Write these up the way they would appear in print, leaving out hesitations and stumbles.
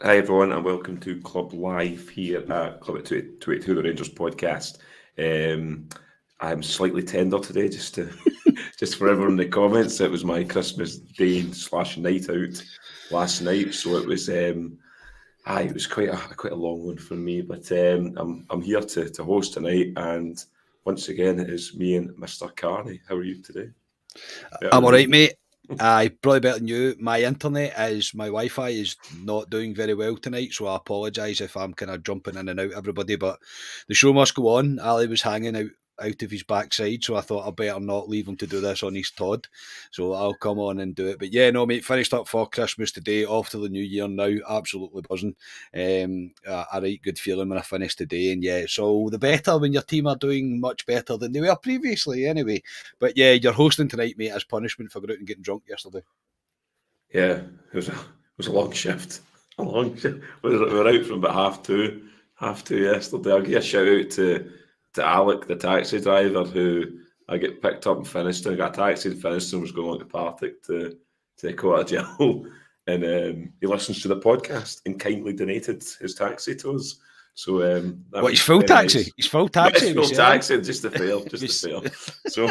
Hi everyone, and welcome to Club Live here at Club at 22, the Rangers podcast. I'm slightly tender today, just to just for everyone in the comments. It was my Christmas day / night out last night, so it was quite a long one for me. But I'm here to host tonight, and once again it is me and Mr. Carney. How are you today? Better I'm than all right, me? mate. Probably better than you. My Wi-Fi is not doing very well tonight, so I apologise if I'm kind of jumping in and out, everybody. But the show must go on. Ali was hanging out of his backside, so I thought I better not leave him to do this on his Todd. So I'll come on and do it. But yeah, no, mate, finished up for Christmas today, off to the new year now, absolutely buzzing. A right good feeling when I finished today, and yeah, so the better when your team are doing much better than they were previously, anyway. But yeah, you're hosting tonight, mate, as punishment for going out and getting drunk yesterday. Yeah, it was a long shift. A long shift. We were out from about half two yesterday. I'll give a shout out to Alec, the taxi driver, who I get picked up in Finiston. I got a taxi in Finiston, was going on to Partick to Cota Jail, and he listens to the podcast and kindly donated his taxi to us. So that What, his was full very taxi? nice. His full Not his taxi, we full said. taxi, just the fare, just the fare. So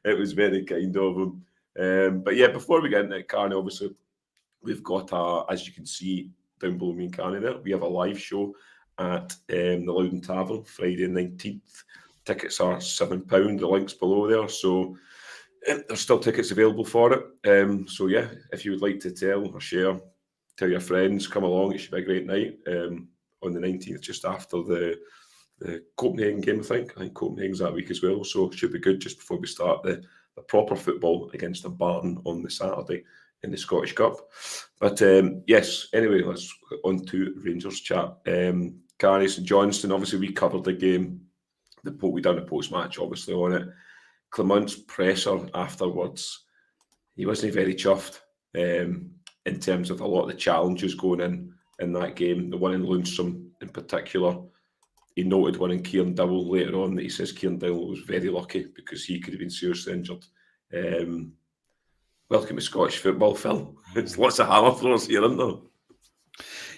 it was very kind of him. But yeah, before we get into it, Carney, obviously, we've got as you can see down below me and Carney there, we have a live show at the Loudon Tavern, Friday the 19th. Tickets are £7, the link's below there. So there's still tickets available for it. So yeah, if you would like to tell or share, tell your friends, come along. It should be a great night on the 19th, just after the Copenhagen game, I think. I think Copenhagen's that week as well, so it should be good just before we start the proper football against Barton on the Saturday in the Scottish Cup. But yes, anyway, let's get on to Rangers chat. Carney St Johnstone, obviously we covered the game. We done a post-match, obviously, on it. Clement's pressure afterwards, he wasn't very chuffed in terms of a lot of the challenges going in that game. The one in Lundstrom in particular, he noted one in Kieran Dowell later on that he says Kieran Dowell was very lucky because he could have been seriously injured. Welcome to Scottish football, Phil. It's lots of hammer throwers here, isn't there?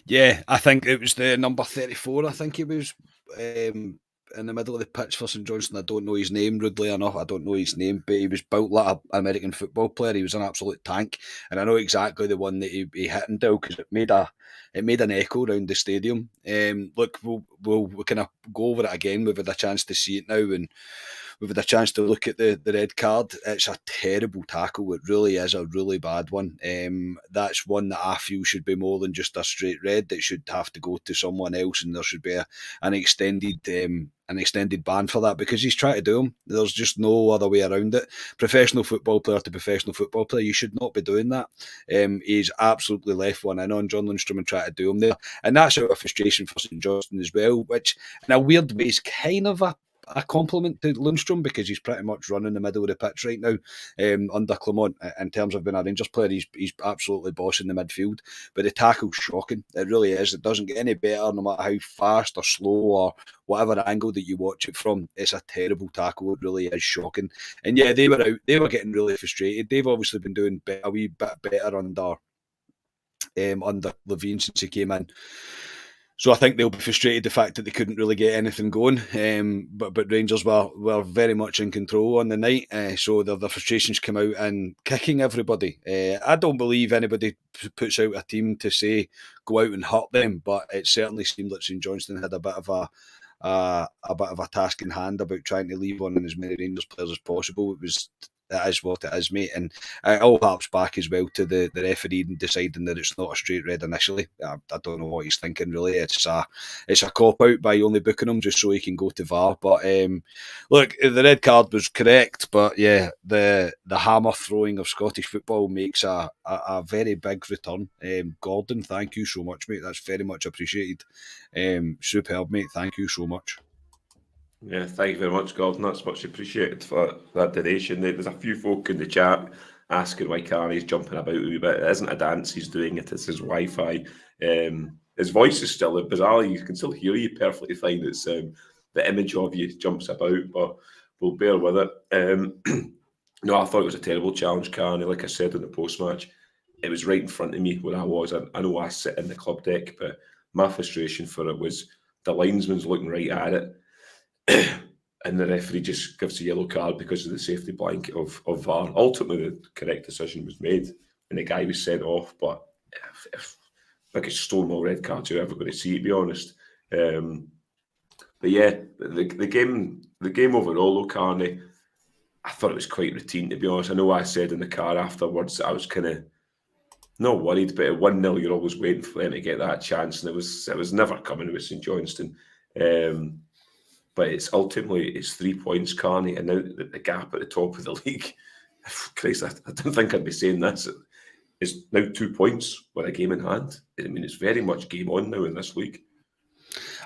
Yeah, I think it was the number 34, I think he was in the middle of the pitch for St Johnstone. I don't know his name, rudely enough. I don't know his name, but he was built like an American football player. He was an absolute tank. And I know exactly the one that he hit in Dill because it made an echo around the stadium. Look, we'll kind of go over it again. We've had a chance to see it now, and we've had a chance to look at the red card. It's a terrible tackle. It really is a really bad one. That's one that I feel should be more than just a straight red. It should have to go to someone else, and there should be an extended ban for that because he's trying to do him. There's just no other way around it. Professional football player to professional football player, you should not be doing that. He's absolutely left one in on John Lundstrom and tried to do him there, and that's out of frustration for St Johnstone as well, which in a weird way is kind of a compliment to Lundstrom because he's pretty much running the middle of the pitch right now under Clement. In terms of being a Rangers player, he's absolutely bossing the midfield. But the tackle's shocking. It really is. It doesn't get any better no matter how fast or slow or whatever angle that you watch it from. It's a terrible tackle. It really is shocking. And yeah, they were out. They were getting really frustrated. They've obviously been doing a wee bit better under Levine since he came in. So I think they'll be frustrated the fact that they couldn't really get anything going. But Rangers were very much in control on the night. So the frustrations come out and kicking everybody. I don't believe anybody puts out a team to say go out and hurt them, but it certainly seemed like St Johnstone had a bit of a task in hand about trying to leave on as many Rangers players as possible. It is what it is, mate. And it all harps back as well to the referee deciding that it's not a straight red initially. I don't know what he's thinking, really. It's a cop-out by only booking him just so he can go to VAR. But look, the red card was correct, but yeah, the hammer throwing of Scottish football makes a very big return. Gordon, thank you so much, mate. That's very much appreciated. Superb, mate. Thank you so much. Yeah, thank you very much, Gordon. That's much appreciated for that donation. There's a few folk in the chat asking why Carney's jumping about a wee bit. It isn't a dance he's doing, it's his Wi-Fi. His voice is still bizarre. You can still hear you perfectly fine. It's the image of you jumps about, but we'll bear with it. No, I thought it was a terrible challenge, Carney. Like I said in the post-match, it was right in front of me where I was. I know I sit in the club deck, but my frustration for it was the linesman's looking right at it, and the referee just gives a yellow card because of the safety blanket of VAR. Ultimately, the correct decision was made, and the guy was sent off. But if biggest Stonewall red card you're ever going to see, to be honest. But yeah, the game overall, though, Carney, I thought it was quite routine, to be honest. I know I said in the car afterwards that I was kind of not worried, but at 1-0, you're always waiting for them to get that chance, and it was never coming with St Johnstone. But it's 3 points, Carney, and now the gap at the top of the league. Christ, I don't think I'd be saying this. It's now 2 points with a game in hand. I mean, it's very much game on now in this league.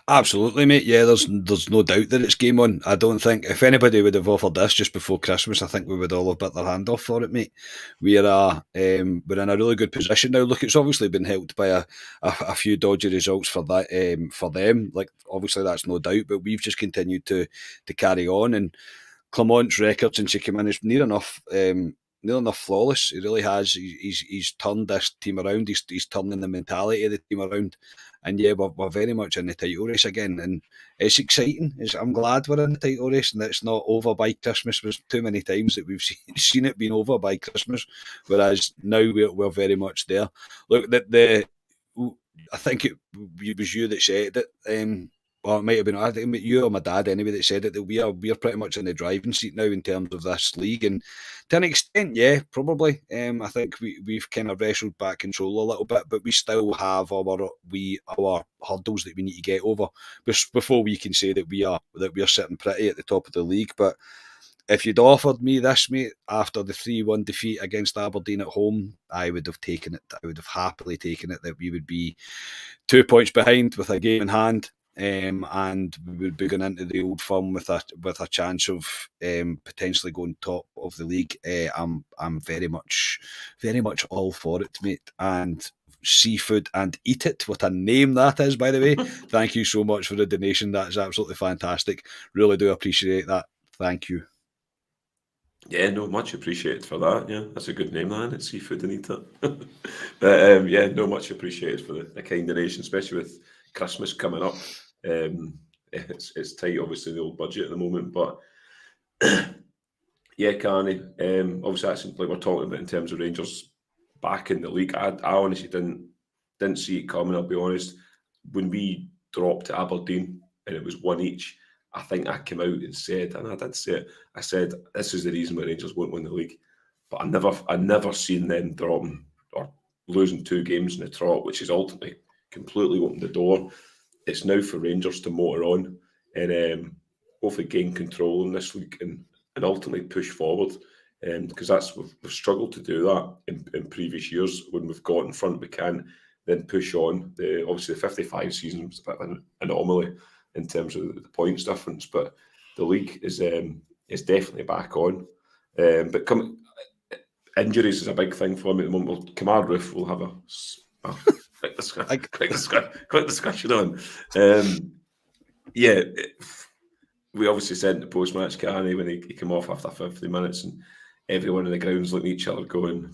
Absolutely, mate. Yeah, there's no doubt that it's game on. I don't think if anybody would have offered this just before Christmas, I think we would all have bit their hand off for it, mate. We're in a really good position now. Look, it's obviously been helped by a few dodgy results for that for them. Like obviously that's no doubt, but we've just continued to carry on, and Clement's record since he came in is near enough flawless. He really has. He's turned this team around. He's turning the mentality of the team around. And yeah, we're very much in the title race again, and it's exciting. I'm glad we're in the title race, and it's not over by Christmas. There's too many times that we've seen it being over by Christmas, whereas now we're very much there. Look, I think it was you that said it. Well, it might have been I think you or my dad anyway that said it, that we're pretty much in the driving seat now in terms of this league, and to an extent, yeah, probably. I think we've kind of wrestled back control a little bit, but we still have our hurdles that we need to get over before we can say that we're sitting pretty at the top of the league. But if you'd offered me this, mate, after the 3-1 defeat against Aberdeen at home, I would have taken it. I would have happily taken it that we would be 2 points behind with a game in hand. And we would be going into the Old Firm with a chance of potentially going top of the league. I'm very much all for it, mate. And seafood and eat it, what a name that is, by the way. Thank you so much for the donation. That's absolutely fantastic. Really do appreciate that. Thank you. Yeah, no, much appreciated for that. Yeah, that's a good name, man. It's seafood and eat it. But yeah, no, much appreciated for the kind donation, especially with Christmas coming up. It's tight, obviously, the old budget at the moment, but yeah, Carney. Obviously, that's like we're talking about in terms of Rangers back in the league. I honestly didn't see it coming. I'll be honest. When we dropped to Aberdeen and it was one each, I think I came out and said, and I did say it. I said this is the reason why Rangers won't win the league. But I never seen them dropping or losing 2 games in a trot, which is ultimately completely opened the door. It's now for Rangers to motor on and hopefully gain control in this league and ultimately push forward. Because we've struggled to do that in previous years. When we've got in front, we can then push on. Obviously, the 55 season was a bit of an anomaly in terms of the points difference, but the league is definitely back on. But injuries is a big thing for me at the moment. Well, Kamari Roofe will have quick discussion on. Yeah, we obviously said in the post-match, Carney, when he came off after 50 minutes, and everyone in the ground's looking at each other going,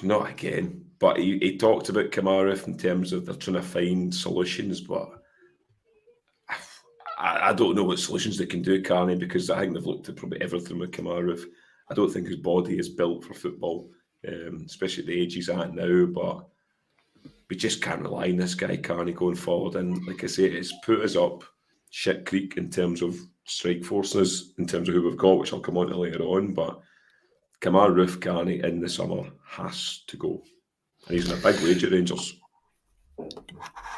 not again. But he talked about Kamari Roofe in terms of they're trying to find solutions, but I don't know what solutions they can do, Carney, because I think they've looked at probably everything with Kamari Roofe. I don't think his body is built for football, especially at the age he's at now, but we just can't rely on this guy, Carney, going forward. And like I say, it's put us up shit creek in terms of strike forces, in terms of who we've got, which I'll come on to later on. But Kamari Roofe, Carney, in the summer has to go. And he's in a big wage at Rangers.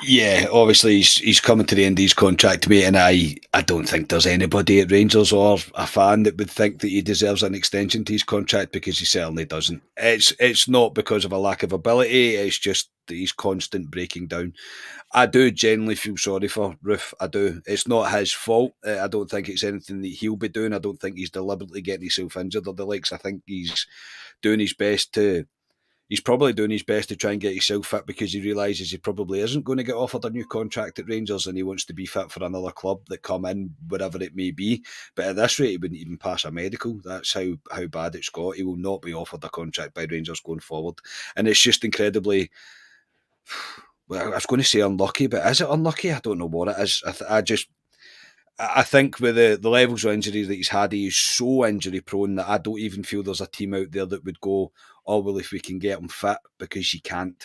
Yeah, obviously he's coming to the end of his contract, mate, and I don't think there's anybody at Rangers or a fan that would think that he deserves an extension to his contract, because he certainly doesn't. It's not because of a lack of ability, it's just that he's constant breaking down. I do genuinely feel sorry for Roofe, I do. It's not his fault. I don't think it's anything that he'll be doing. I don't think he's deliberately getting himself injured or the likes. I think he's doing his best to he's probably doing his best to try and get himself fit because he realises he probably isn't going to get offered a new contract at Rangers and he wants to be fit for another club that come in, whatever it may be. But at this rate, he wouldn't even pass a medical. That's how bad it's got. He will not be offered a contract by Rangers going forward. And it's just incredibly... Well, I was going to say unlucky, but is it unlucky? I don't know what it is. I think with the levels of injuries that he's had, he is so injury prone that I don't even feel there's a team out there that would go, oh, well, if we can get him fit, because you can't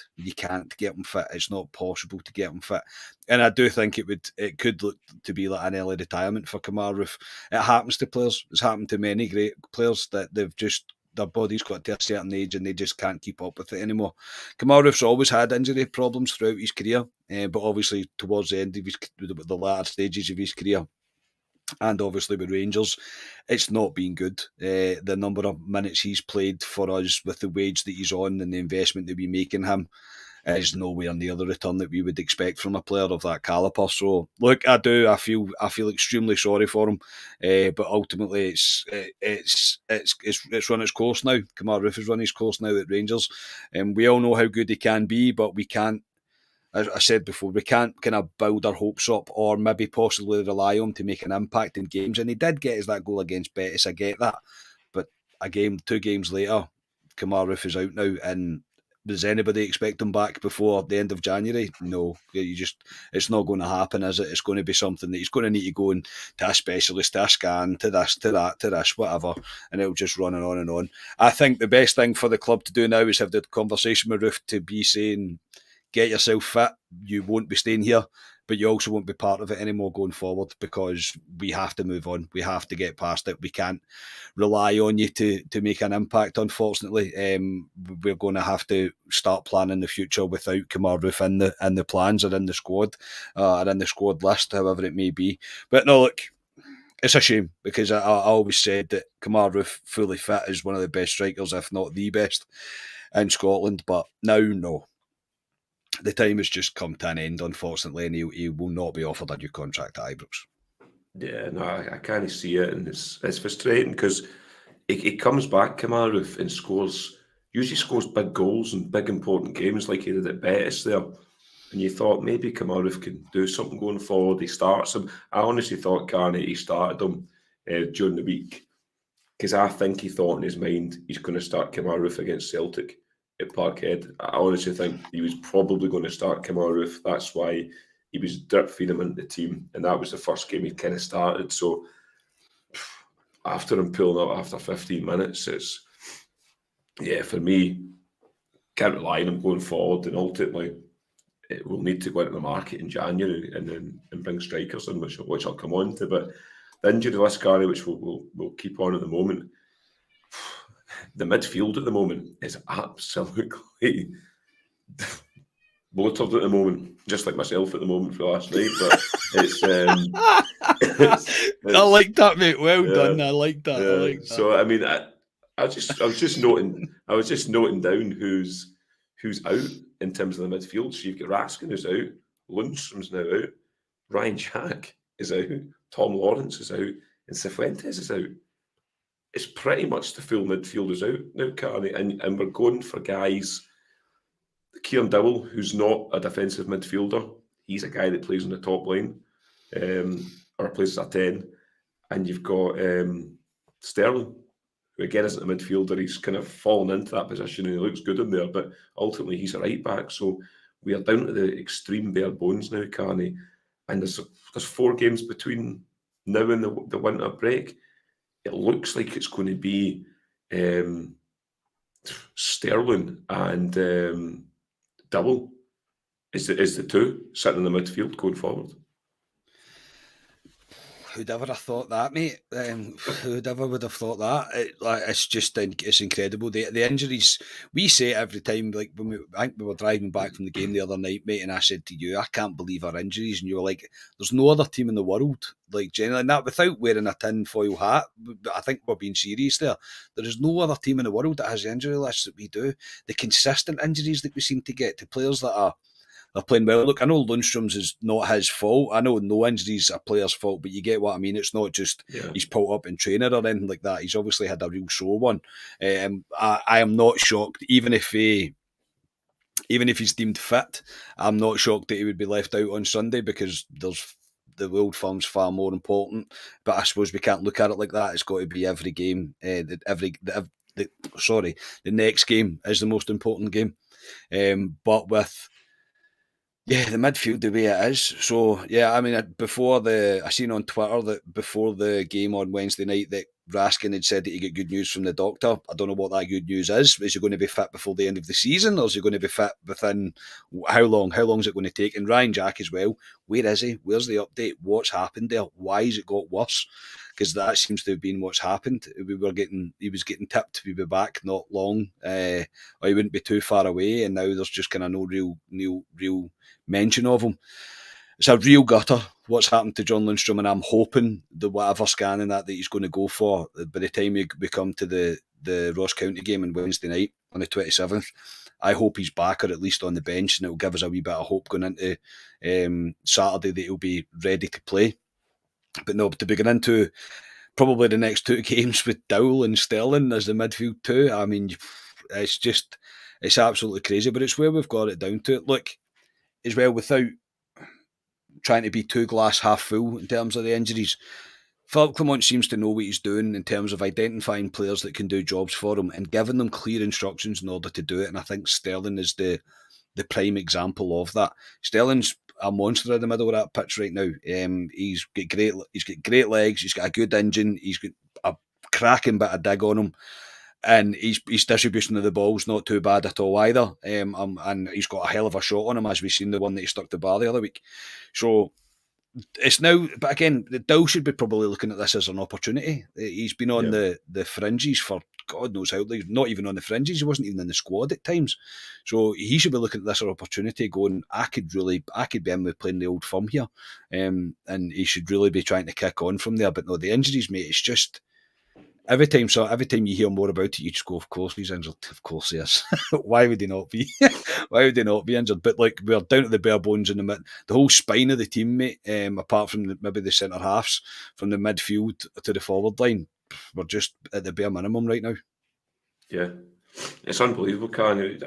get him fit. It's not possible to get him fit. And I do think it could look to be like an early retirement for Kamari Roofe. It happens to players. It's happened to many great players that their body's got to a certain age and they just can't keep up with it anymore. Kamari Roofe's always had injury problems throughout his career, but obviously towards the end of the latter stages of his career, and obviously with Rangers, it's not been good. The number of minutes he's played for us with the wage that he's on and the investment that we make in him is nowhere near the return that we would expect from a player of that calibre. So, look, I feel extremely sorry for him, but ultimately it's run its course now. Kamari Roofe has run his course now at Rangers, and we all know how good he can be, but we can't. As I said before, we can't kind of build our hopes up or maybe possibly rely on him to make an impact in games. And he did get us that goal against Betis, I get that. But 2 games later, Kamari Roofe is out now. And does anybody expect him back before the end of January? No. It's not going to happen, is it? It's going to be something that he's going to need to go in to a specialist, to a scan, to this, to that, to this, whatever. And it'll just run and on and on. I think the best thing for the club to do now is have the conversation with Roofe to be saying, get yourself fit, you won't be staying here, but you also won't be part of it anymore going forward because we have to move on. We have to get past it. We can't rely on you to make an impact, unfortunately. We're going to have to start planning the future without Kamari Roofe in the plans or in the squad, or in the squad list, however it may be. But no, look, it's a shame because I always said that Kamari Roofe fully fit is one of the best strikers, if not the best, in Scotland. But now, no. The time has just come to an end, unfortunately, and he will not be offered a new contract at Ibrox. Yeah, no, I can't see it, and it's frustrating because he comes back, Kamari Roofe, and usually scores big goals and big important games like he did at Betis there. And you thought maybe Kamari Roofe can do something going forward. He starts him. I honestly thought he started him during the week because I think he thought in his mind he's going to start Kamari Roofe against Celtic at Parkhead. I honestly think he was probably going to start Kamari Roofe. That's why he was drip feeding him into the team, and that was the first game he kind of started. So after him pulling out after 15 minutes, for me, can't rely on him going forward, and ultimately we'll need to go into the market in January and bring strikers in, which I'll come on to. But the injury list, Gary, which we'll keep on at the moment. The midfield at the moment is absolutely bloated at the moment, just like myself at the moment for last night. But I like that, mate. Well done. I like that. I like that. So I mean, I was just noting down who's out in terms of the midfield. So you've got Raskin who's out, Lundstrom's now out, Ryan Jack is out, Tom Lawrence is out, and Cifuentes is out. It's pretty much the full midfield is out now, Carney, and we're going for guys. Kieran Dowell, who's not a defensive midfielder, he's a guy that plays on the top line, or plays as a 10. And you've got Sterling, who again isn't a midfielder. He's kind of fallen into that position and he looks good in there, but ultimately he's a right back. So we are down to the extreme bare bones now, Carney. And there's 4 games between now and the winter break. It looks like it's going to be Sterling and Dowell is the 2 sitting in the midfield going forward. Who'd ever have thought that, mate? Who'd ever would have thought that? It's incredible. The injuries, we say it every time, like I think we were driving back from the game the other night, mate, and I said to you, I can't believe our injuries. And you were like, there's no other team in the world, like generally, and that without wearing a tinfoil hat, I think we're being serious there. There is no other team in the world that has the injury list that we do. The consistent injuries that we seem to get to players that are they're playing well. Look, I know Lundstrom's is not his fault. I know no injuries are a player's fault, but you get what I mean. It's not just he's pulled up in training or anything like that. He's obviously had a real sore one. I am not shocked, even if he's deemed fit. I'm not shocked that he would be left out on Sunday, because there's the Old Firm's far more important. But I suppose we can't look at it like that. It's got to be every game. The next game is the most important game. But with the midfield the way it is. So yeah, I mean, I seen on Twitter that before the game on Wednesday night that Raskin had said that he got good news from the doctor. I don't know what that good news is. Is he going to be fit before the end of the season, or is he going to be fit within how long? How long is it going to take? And Ryan Jack as well. Where is he? Where's the update? What's happened there? Why has it got worse? Because that seems to have been what's happened. He was getting tipped to be back not long, or he wouldn't be too far away, and now there's just kind of no real mention of him. It's a real gutter what's happened to John Lundstrom, and I'm hoping the whatever scanning that he's going to go for by the time we come to the Ross County game on Wednesday night on the 27th. I hope he's back, or at least on the bench, and it'll give us a wee bit of hope going into Saturday that he'll be ready to play. But no, to begin into probably the next two games with Dowell and Sterling as the midfield too, I mean, it's absolutely crazy, but it's where we've got it down to. Look, as well, without trying to be too glass half full in terms of the injuries, Philip Clement seems to know what he's doing in terms of identifying players that can do jobs for him and giving them clear instructions in order to do it. And I think Sterling is the prime example of that. Sterling's a monster in the middle of that pitch right now. He's got great legs. He's got a good engine. He's got a cracking bit of dig on him. And his distribution of the ball's not too bad at all either. And he's got a hell of a shot on him, as we've seen the one that he stuck the bar the other week. So it's now, but again, the Dow should be probably looking at this as an opportunity. He's been on the fringes for God knows how, not even on the fringes. He wasn't even in the squad at times. So he should be looking at this as an opportunity, going, I could be in with playing the Old Firm here. And he should really be trying to kick on from there. But no, the injuries, mate, it's just, every time you hear more about it, you just go, of course he's injured. Of course he is. Why would he not be? Why would he not be injured? But like, we're down to the bare bones in the whole spine of the team, mate. Apart from maybe the centre halves, from the midfield to the forward line, we're just at the bare minimum right now. Yeah, it's unbelievable, Karen.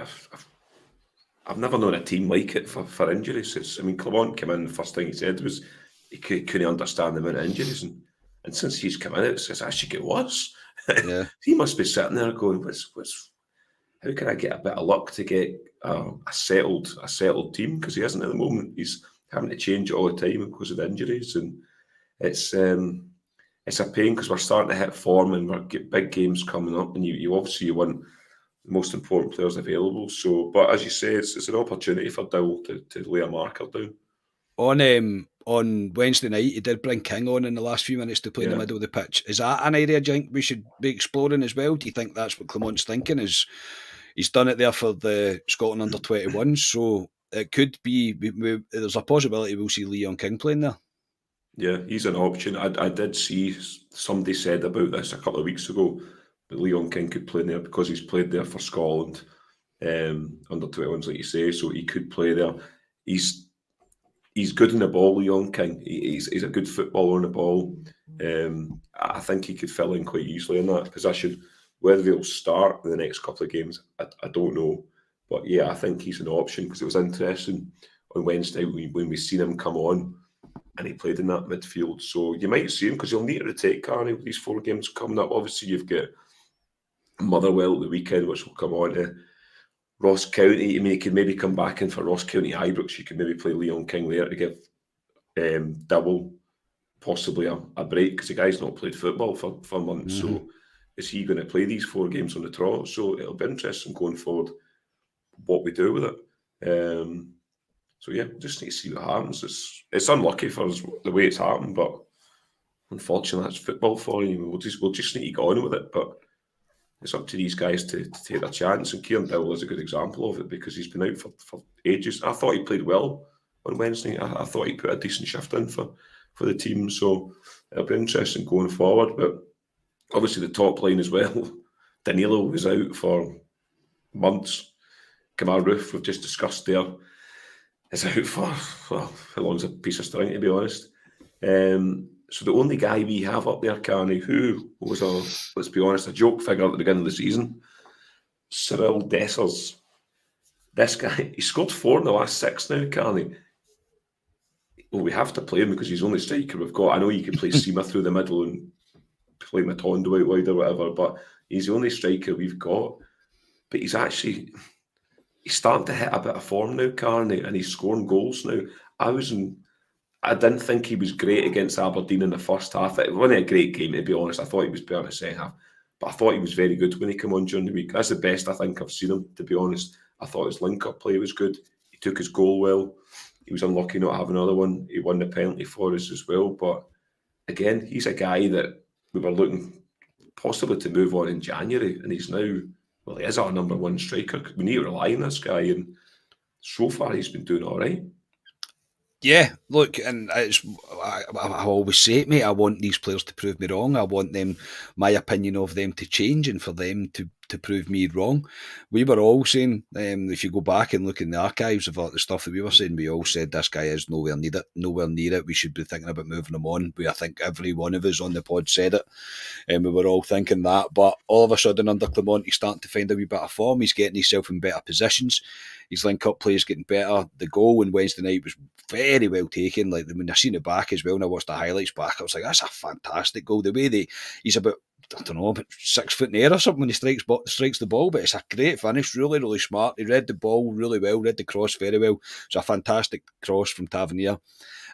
I've never known a team like it for injuries. Clement came in, the first thing he said was he couldn't understand the amount of injuries, and since he's come in, it's actually get worse. Yeah. He must be sitting there going, how can I get a bit of luck to get a settled team? Because he isn't at the moment. He's having to change it all the time because of the injuries, and it's a pain because we're starting to hit form and we're get big games coming up, and you obviously want the most important players available. So, but as you say, it's an opportunity for Dowell to lay a marker down. On Wednesday night, he did bring King on in the last few minutes to play in the middle of the pitch. Is that an area, do you think we should be exploring as well? Do you think that's what Clement's thinking? He's done it there for the Scotland under-21, so it could be, there's a possibility we'll see Leon King playing there. Yeah, he's an option. I did see somebody said about this a couple of weeks ago, that Leon King could play there because he's played there for Scotland, under 21s, like you say, so he could play there. He's good in the ball, Leon King. He's a good footballer on the ball. I think he could fill in quite easily in that position. Whether he'll start in the next couple of games, I don't know. But yeah, I think he's an option because it was interesting on Wednesday when we seen him come on and he played in that midfield. So you might see him because you'll need to rotate, Carney, with these 4 games coming up. Obviously, you've got Motherwell at the weekend, which will come on to Ross County. You can maybe come back in for Ross County Ibrox. You can maybe play Leon King there to give Dowell possibly a break because the guy's not played football for months. Mm-hmm. So is he going to play these 4 games on the trot? So it'll be interesting going forward what we do with it. So yeah, just need to see what happens. It's unlucky for us the way it's happened, but unfortunately that's football for you. We'll just need to go on with it. But it's up to these guys to take their chance, and Kieran Dowell is a good example of it because he's been out for ages. I thought he played well on Wednesday. I thought he put a decent shift in for the team, so it'll be interesting going forward. But obviously the top line as well. Danilo was out for months. Kamari Roofe, we've just discussed there. is out for, well, how long's a piece of string, to be honest. So the only guy we have up there, Carney, who was let's be honest, a joke figure at the beginning of the season, Cyril Dessers. This guy, he scored 4 in the last 6 now, Carney. Well, we have to play him because he's the only striker we've got. I know you could play Sima through the middle and play Matondo out wide or whatever, but he's the only striker we've got. But he's starting to hit a bit of form now, Carney, and he's scoring goals now. I didn't think he was great against Aberdeen in the first half. It wasn't a great game, to be honest. I thought he was better in the second half. But I thought he was very good when he came on during the week. That's the best I think I've seen him, to be honest. I thought his link-up play was good. He took his goal well. He was unlucky not to have another one. He won the penalty for us as well. But again, he's a guy that we were looking possibly to move on in January. And he's now, well, he is our number one striker. We need to rely on this guy. And so far, he's been doing all right. Yeah, look, and I always say it, mate, I want these players to prove me wrong. I want my opinion of them to change and for them to prove me wrong. We were all saying, if you go back and look in the archives of all the stuff that we were saying, we all said this guy is nowhere near it. We should be thinking about moving him on. I think every one of us on the pod said it, and we were all thinking that. But all of a sudden, under Clement, he's starting to find a wee bit of form. He's getting himself in better positions. His link-up play is getting better. The goal on Wednesday night was very well taken. Like, when I seen it back as well, and I watched the highlights back, I was like, that's a fantastic goal. The way he's about, I don't know, about 6 foot in the air or something when he strikes the ball, but it's a great finish, really, really smart. He read the ball really well, read the cross very well. It's a fantastic cross from Tavernier.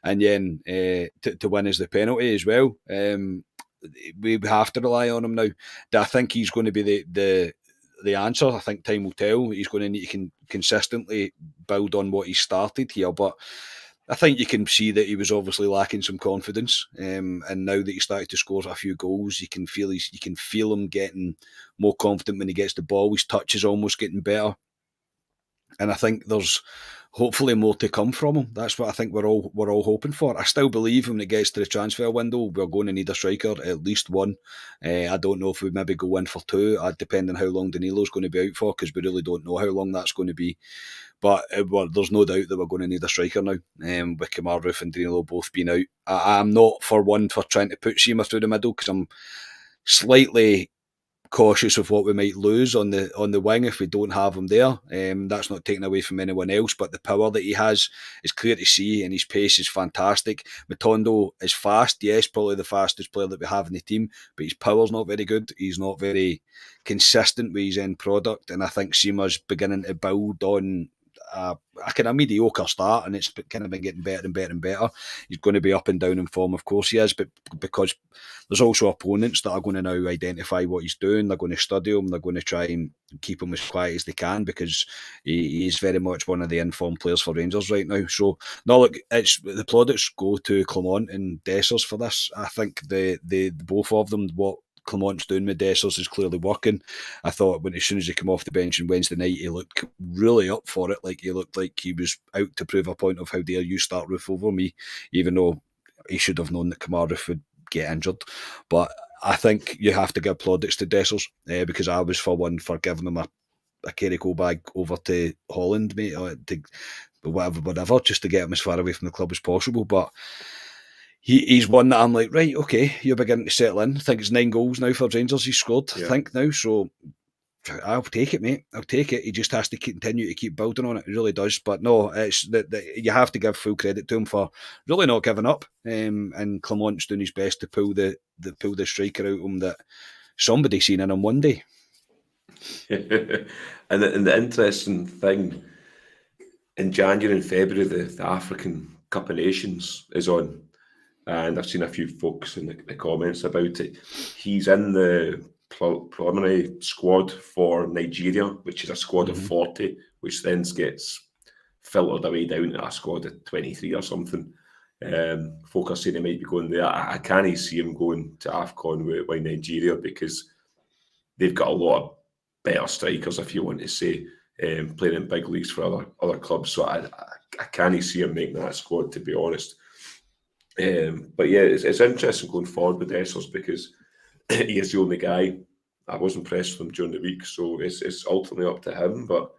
And then to win is the penalty as well. We have to rely on him now. I think he's going to be the answer. I think time will tell. He's going to need to consistently build on what he started here, but I think you can see that he was obviously lacking some confidence, and now that he's started to score a few goals, you can feel him getting more confident when he gets the ball. His touch is almost getting better, and I think there's hopefully more to come from him. That's what I think we're all hoping for. I still believe when it gets to the transfer window, we're going to need a striker, at least one. I don't know if we maybe go in for 2. Depending on how long Danilo's going to be out for, because we really don't know how long that's going to be. But there's no doubt that we're going to need a striker now, with Kamari Roofe and Danilo both being out. I'm not for trying to put Sima through the middle, because I'm slightly cautious of what we might lose on the wing if we don't have him there. That's not taken away from anyone else, but the power that he has is clear to see, and his pace is fantastic. Matondo is fast, yes, probably the fastest player that we have in the team, but his power's not very good. He's not very consistent with his end product, and I think Sima's beginning to build on a kind of mediocre start, and it's kind of been getting better and better and better. He's going to be up and down in form, of course he is, but because there's also opponents that are going to now identify what he's doing, they're going to study him, they're going to try and keep him as quiet as they can, because he is very much one of the informed players for Rangers right now. So, no, look, it's the plaudits go to Clement and Dessers for this. I think the both of them, what Clement's doing with Dessers is clearly working. I thought as soon as he came off the bench on Wednesday night, he looked really up for it. Like, he looked like he was out to prove a point of how dare you start Roofe over me, even though he should have known that Kamari Roofe would get injured. But I think you have to give plaudits to Dessers, because I was for giving him a Kerrico bag over to Holland, mate, or to whatever, just to get him as far away from the club as possible. But he's one that I'm like, right, okay, you're beginning to settle in. I think it's 9 goals now for Rangers he's scored, I think now. So I'll take it, mate. I'll take it. He just has to continue to keep building on it. He really does. But no, it's you have to give full credit to him for really not giving up. And Clement's doing his best to pull the striker out of him that somebody seen in him one day. and the interesting thing, in January and February, the African Cup of Nations is on. And I've seen a few folks in the comments about it. He's in the preliminary squad for Nigeria, which is a squad of 40, which then gets filtered away down to a squad of 23 or something. Folk are saying he might be going there. I can't see him going to AFCON with Nigeria, because they've got a lot of better strikers, if you want to say, playing in big leagues for other clubs. So I can't see him making that squad, to be honest. But yeah, it's interesting going forward with Dessers, because he is the only guy. I was impressed with him during the week, so it's ultimately up to him. But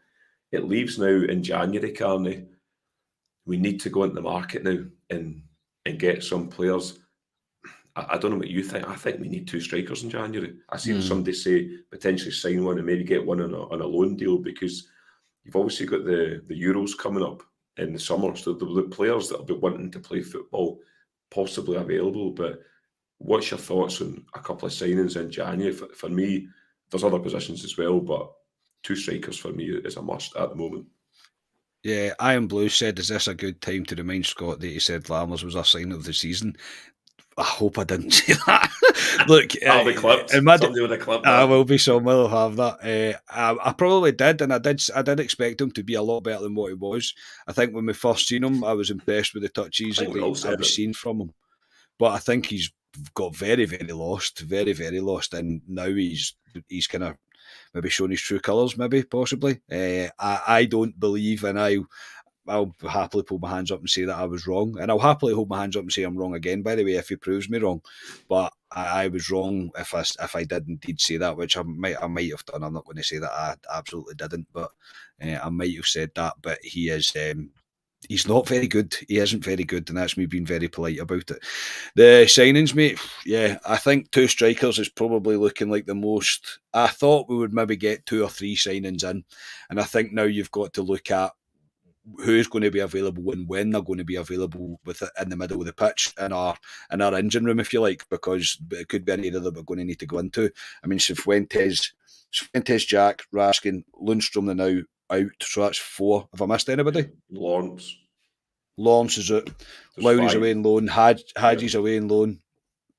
it leaves now in January, Carney, we need to go into the market now and get some players. I don't know what you think. I think we need 2 strikers in January. I seen somebody say potentially sign one and maybe get one on a loan deal, because you've obviously got the Euros coming up in the summer, so the players that will be wanting to play football possibly available. But what's your thoughts on a couple of signings in January? For me, there's other positions as well, but 2 strikers for me is a must at the moment. Yeah, Iron Blue said, is this a good time to remind Scott that he said Lammers was our sign of the season? I hope I didn't say that. Look, I'll be clipped. Somebody would have clipped that. I will be, someone will have that. I probably did, and I did expect him to be a lot better than what he was. I think when we first seen him, I was impressed with the touches I was seeing from him. But I think he's got very, very lost, very, very lost, and now he's kind of maybe showing his true colours, maybe, possibly. I don't believe, and I'll happily pull my hands up and say that I was wrong. And I'll happily hold my hands up and say I'm wrong again, by the way, if he proves me wrong. But I was wrong if I did indeed say that, which I might have done. I'm not going to say that I absolutely didn't, but I might have said that. But he is... he's not very good. He isn't very good, and that's me being very polite about it. The signings, mate, yeah, I think 2 strikers is probably looking like the most. I thought we would maybe get 2 or 3 signings in, and I think now you've got to look at who's going to be available and when they're going to be available with it in the middle of the pitch in our engine room, if you like, because it could be an area that we're going to need to go into. I mean, Cifuentes, Jack, Raskin, Lundstrom now out, so that's 4. Have I missed anybody? Lawrence is out. Lowry's away in loan. Hadji's away in loan.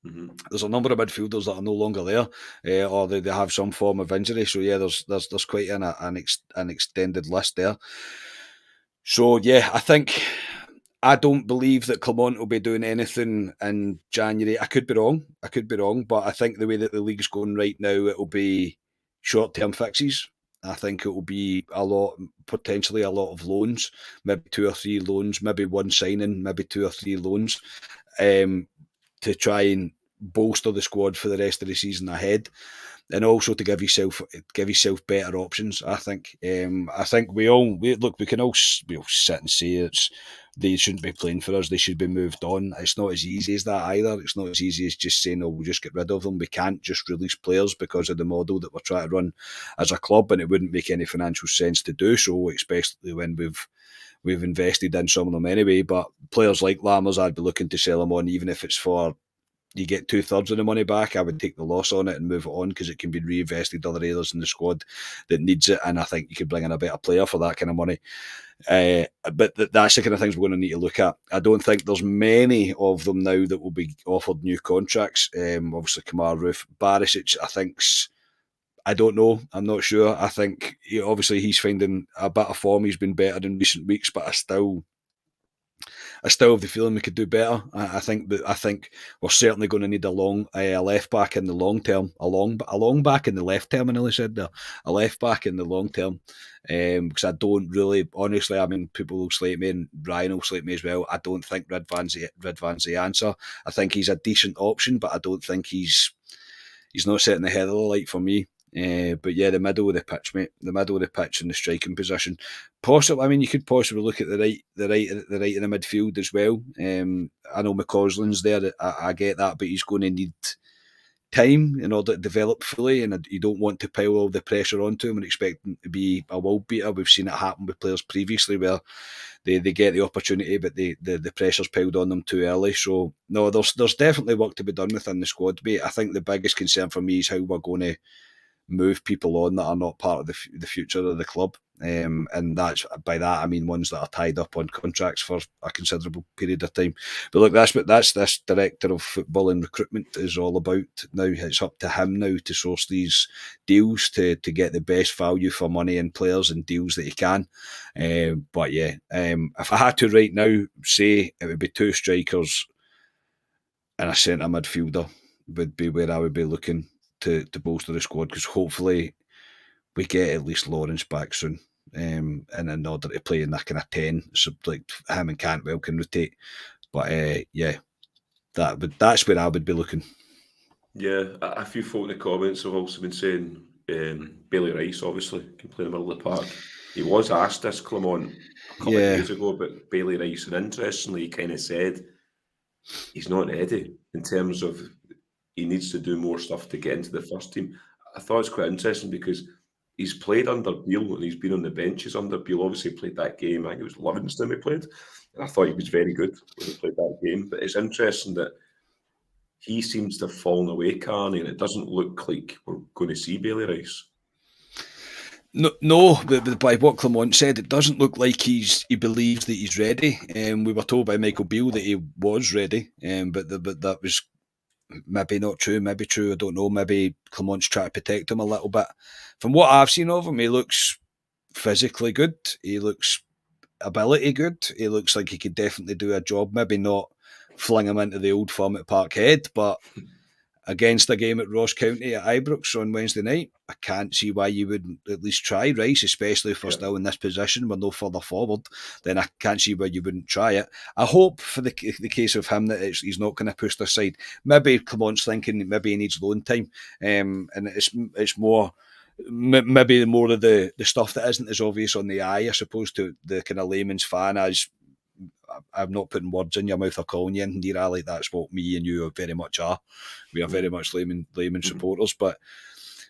Mm-hmm. There's a number of midfielders that are no longer there, or they have some form of injury. So yeah, there's quite an extended list there. So yeah, I don't believe that Clermont will be doing anything in January. I could be wrong, but I think the way that the league's going right now, it'll be short-term fixes. I think it will be potentially a lot of loans, maybe 2 or 3 loans, maybe 1 signing, maybe 2 or 3 loans, to try and bolster the squad for the rest of the season ahead, and also to give yourself better options. I think we can all sit and say they shouldn't be playing for us, they should be moved on. It's not as easy as that either. It's not as easy as just saying, we'll just get rid of them. We can't just release players because of the model that we're trying to run as a club, and it wouldn't make any financial sense to do so, especially when we've invested in some of them anyway. But players like Lammers, I'd be looking to sell them on, even if it's for you get 2/3 of the money back. I would take the loss on it and move it on, because it can be reinvested other areas in the squad that needs it, and I think you could bring in a better player for that kind of money. But that's the kind of things we're going to need to look at. I don't think there's many of them now that will be offered new contracts. Obviously, Kamari Roofe, Barisic, I don't know. I'm not sure. I think obviously he's finding a bit of form. He's been better in recent weeks, but I still have the feeling we could do better. I think we're certainly going to need a left back in the long term, a long back in the left term. I nearly said there, a left back in the long term, because I don't really, honestly. I mean, people will slate me, and Ryan will slate me as well. I don't think Ridvan's the answer. I think he's a decent option, but I don't think he's not setting the head of the light for me. But yeah, the middle of the pitch, mate. The middle of the pitch in the striking position. Possibly, I mean, you could possibly look at the right in the midfield as well. I know McCausland's there. I get that, but he's going to need time in order to develop fully, and you don't want to pile all the pressure onto him and expect him to be a world beater. We've seen it happen with players previously where they get the opportunity, but the pressure's piled on them too early. So no, there's definitely work to be done within the squad, mate. I think the biggest concern for me is how we're going to move people on that are not part of the future of the club, and that's, by that I mean ones that are tied up on contracts for a considerable period of time. But look, that's what this director of football and recruitment is all about now. It's up to him now to source these deals to get the best value for money in players and deals that he can. But yeah, if I had to right now say, it would be 2 strikers and a centre midfielder would be where I would be looking to bolster the squad, because hopefully we get at least Lawrence back soon, and in order to play in that kind of 10, so like him and Cantwell can rotate. But yeah, that's where I would be looking. Yeah, a few folk in the comments have also been saying Bailey Rice obviously can play in the middle of the park. He was asked this, Clement, a couple of Yeah. days ago about Bailey Rice, and interestingly, he kind of said he's not ready in terms of he needs to do more stuff to get into the first team. I thought it's quite interesting because he's played under Beale and he's been on the benches under Beale. Obviously, played that game. I think it was Livingston he played. And I thought he was very good when he played that game. But it's interesting that he seems to have fallen away, Carney, and it doesn't look like we're going to see Bailey Rice. No, but by what Clement said, it doesn't look like he believes that he's ready. We were told by Michael Beale that he was ready, but that was maybe not true, maybe true, I don't know. Maybe Clement's trying to protect him a little bit. From what I've seen of him, he looks physically good. He looks ability good. He looks like he could definitely do a job. Maybe not fling him into the old firm at Parkhead, but against a game at Ross County at Ibrox on Wednesday night, I can't see why you wouldn't at least try Rice, especially if we're still in this position. We're no further forward. Then I can't see why you wouldn't try it. I hope for the case of him that he's not going to push this side. Maybe Clement's thinking maybe he needs loan time, and it's more maybe more of the stuff that isn't as obvious on the eye, I suppose, to the kind of layman's fan. As I'm not putting words in your mouth or calling you anything, dear Ali. That's what me and you very much are. We are very much layman supporters, but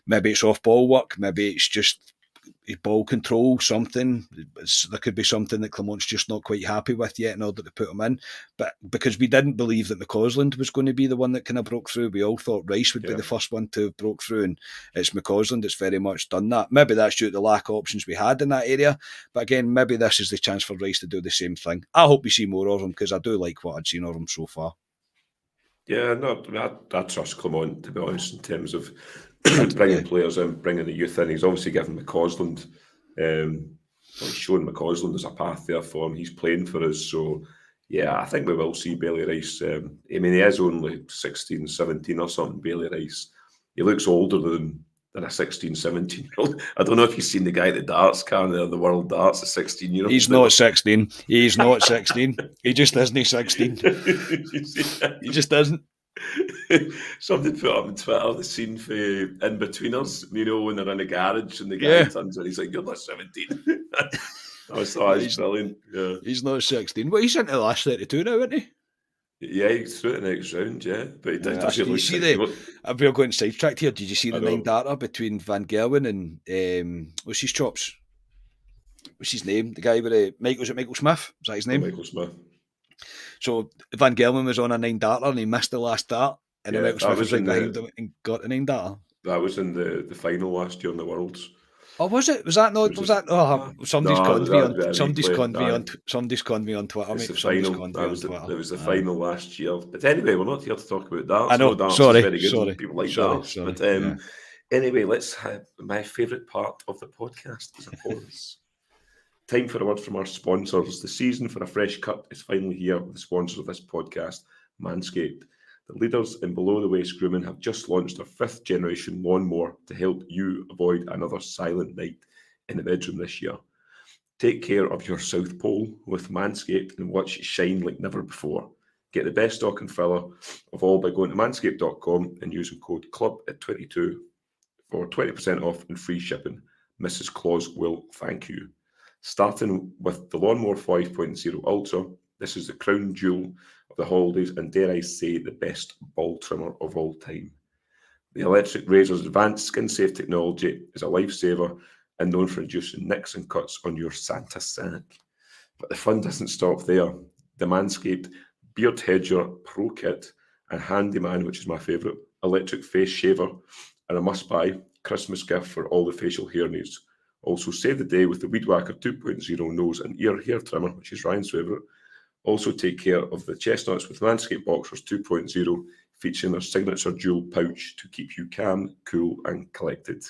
maybe it's off ball work, maybe it's just ball control, something. There could be something that Clement's just not quite happy with yet in order to put him in. But because we didn't believe that McCausland was going to be the one that kind of broke through, we all thought Rice would be the first one to have broke through, and it's McCausland that's very much done that. Maybe that's due to the lack of options we had in that area, but again, maybe this is the chance for Rice to do the same thing. I hope we see more of him because I do like what I'd seen of him so far. Yeah, no, I trust Clement, to be honest, in terms of bringing players in, bringing the youth in. He's obviously given McCausland, he's shown McCausland there's a path there for him. He's playing for us, so yeah, I think we will see Bailey Rice. I mean, he is only 16, 17 or something, Bailey Rice. He looks older than a 16, 17-year-old. I don't know if you've seen the guy at the darts, the World Darts, a 16-year-old. He's not 16. He's not 16. He just isn't 16. He just isn't. Somebody put up on Twitter the scene for In-Betweeners, when they're in a garage and the guy turns and he's like, "You're not 17." I thought he's brilliant. Yeah. He's not 16. Well, he's into the last 32 now, isn't he? Yeah, he's through the next round, yeah. But he does look like... I've been going sidetracked here. Did you see the 9-darter between Van Gerwen and what's his chops? What's his name? The guy with the Michael Smith? Is that his name? Michael Smith. So Van Gerwen was on a 9-darter and he missed the last dart, and Michael Smith was right behind him and got a 9-darter. That was in the final last year in the Worlds. Oh, was it? Was that not? Was that? Oh, somebody's conned me on Twitter. It's the final. It was the final last year. But anyway, we're not here to talk about darts. I know. Darts sorry. Very good. People like darts. But anyway, let's have my favourite part of the podcast is, of course, time for a word from our sponsors. The season for a fresh cut is finally here with the sponsors of this podcast, Manscaped. The leaders in below-the-waist grooming have just launched their 5th generation lawnmower to help you avoid another silent night in the bedroom this year. Take care of your South Pole with Manscaped and watch it shine like never before. Get the best stock and filler of all by going to manscaped.com and using code CLUB22 for 20% off and free shipping. Mrs. Claus will thank you. Starting with the Lawnmower 5.0 Ultra, this is the crown jewel of the holidays and, dare I say, the best ball trimmer of all time. The electric razor's advanced skin-safe technology is a lifesaver and known for reducing nicks and cuts on your Santa sack. But the fun doesn't stop there. The Manscaped Beard Hedger Pro Kit and Handyman, which is my favourite, electric face shaver, and a must-buy Christmas gift for all the facial hair needs. Also save the day with the Weed Whacker 2.0 nose and ear hair trimmer, which is Ryan's favourite. Also take care of the chestnuts with Manscaped Boxers 2.0, featuring their signature jewel pouch to keep you calm, cool and collected.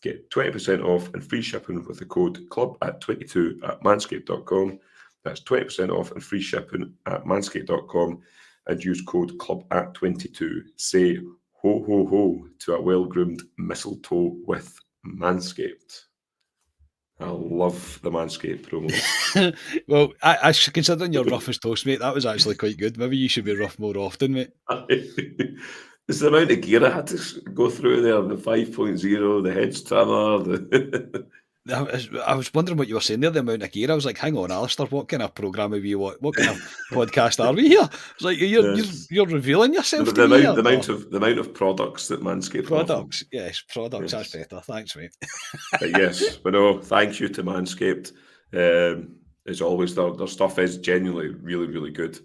Get 20% off and free shipping with the code CLUB22 at manscaped.com. That's 20% off and free shipping at manscaped.com and use code CLUB22. Say ho ho ho to a well-groomed mistletoe with Manscaped. I love the Manscaped promo. Well, I considering you're rough as toast, mate, that was actually quite good. Maybe you should be rough more often, mate. It's the amount of gear I had to go through there, the 5.0, the hedge trimmer, I was wondering what you were saying there, the amount of gear. I was like, hang on, Alistair, what kind of programme have you what kind of podcast are we here? It's like you're revealing yourself to me here. The amount of products that Manscaped products, offer. yes, products. Yes. That's better. Thanks, mate. But yes, but no, thank you to Manscaped. As always, their stuff is genuinely really, really good.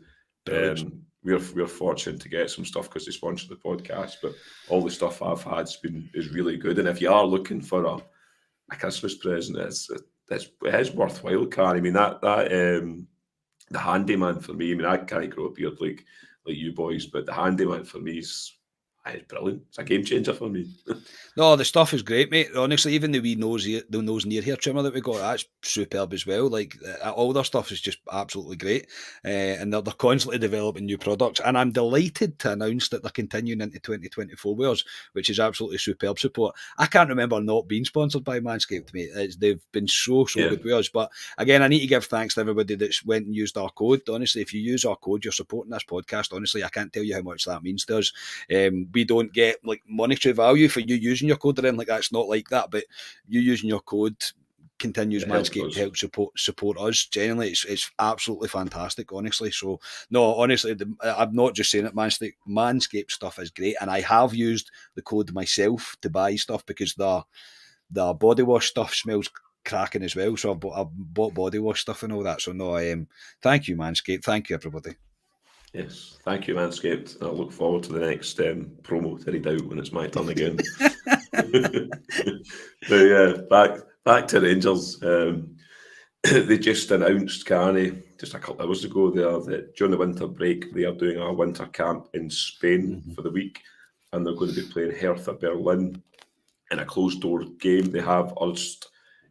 We're fortunate to get some stuff because they sponsor the podcast, but all the stuff I've had is really good. And if you are looking for a Christmas present, it is worthwhile, Carl. I mean that the handyman for me. I mean, I can't grow a beard like you boys, but the handyman for me is brilliant. It's a game changer for me. No, the stuff is great, mate. Honestly, even the wee nose near hair trimmer that we got, that's superb as well. Like all their stuff is just absolutely great, and they're constantly developing new products. And I'm delighted to announce that they're continuing into 2024 with us, which is absolutely superb support. I can't remember not being sponsored by Manscaped, mate. They've been so good with us. But again, I need to give thanks to everybody that's went and used our code. Honestly, if you use our code, you're supporting this podcast. Honestly, I can't tell you how much that means to us. We don't get like monetary value for you using your code or anything like that. It's not like that, but you using your code continues Manscaped to help support us. Genuinely, it's absolutely fantastic, honestly. So no, honestly, I'm not just saying it. Manscaped stuff is great, and I have used the code myself to buy stuff because the body wash stuff smells cracking as well. So I've bought body wash stuff and all that. So no, thank you, Manscaped. Thank you, everybody. Yes, thank you, Manscaped. I look forward to the next promo to read out when it's my turn again. So yeah, back to Rangers. They just announced, Carney, just a couple of hours ago there, that during the winter break they are doing a winter camp in Spain for the week, and they're going to be playing Hertha Berlin in a closed-door game. They have urged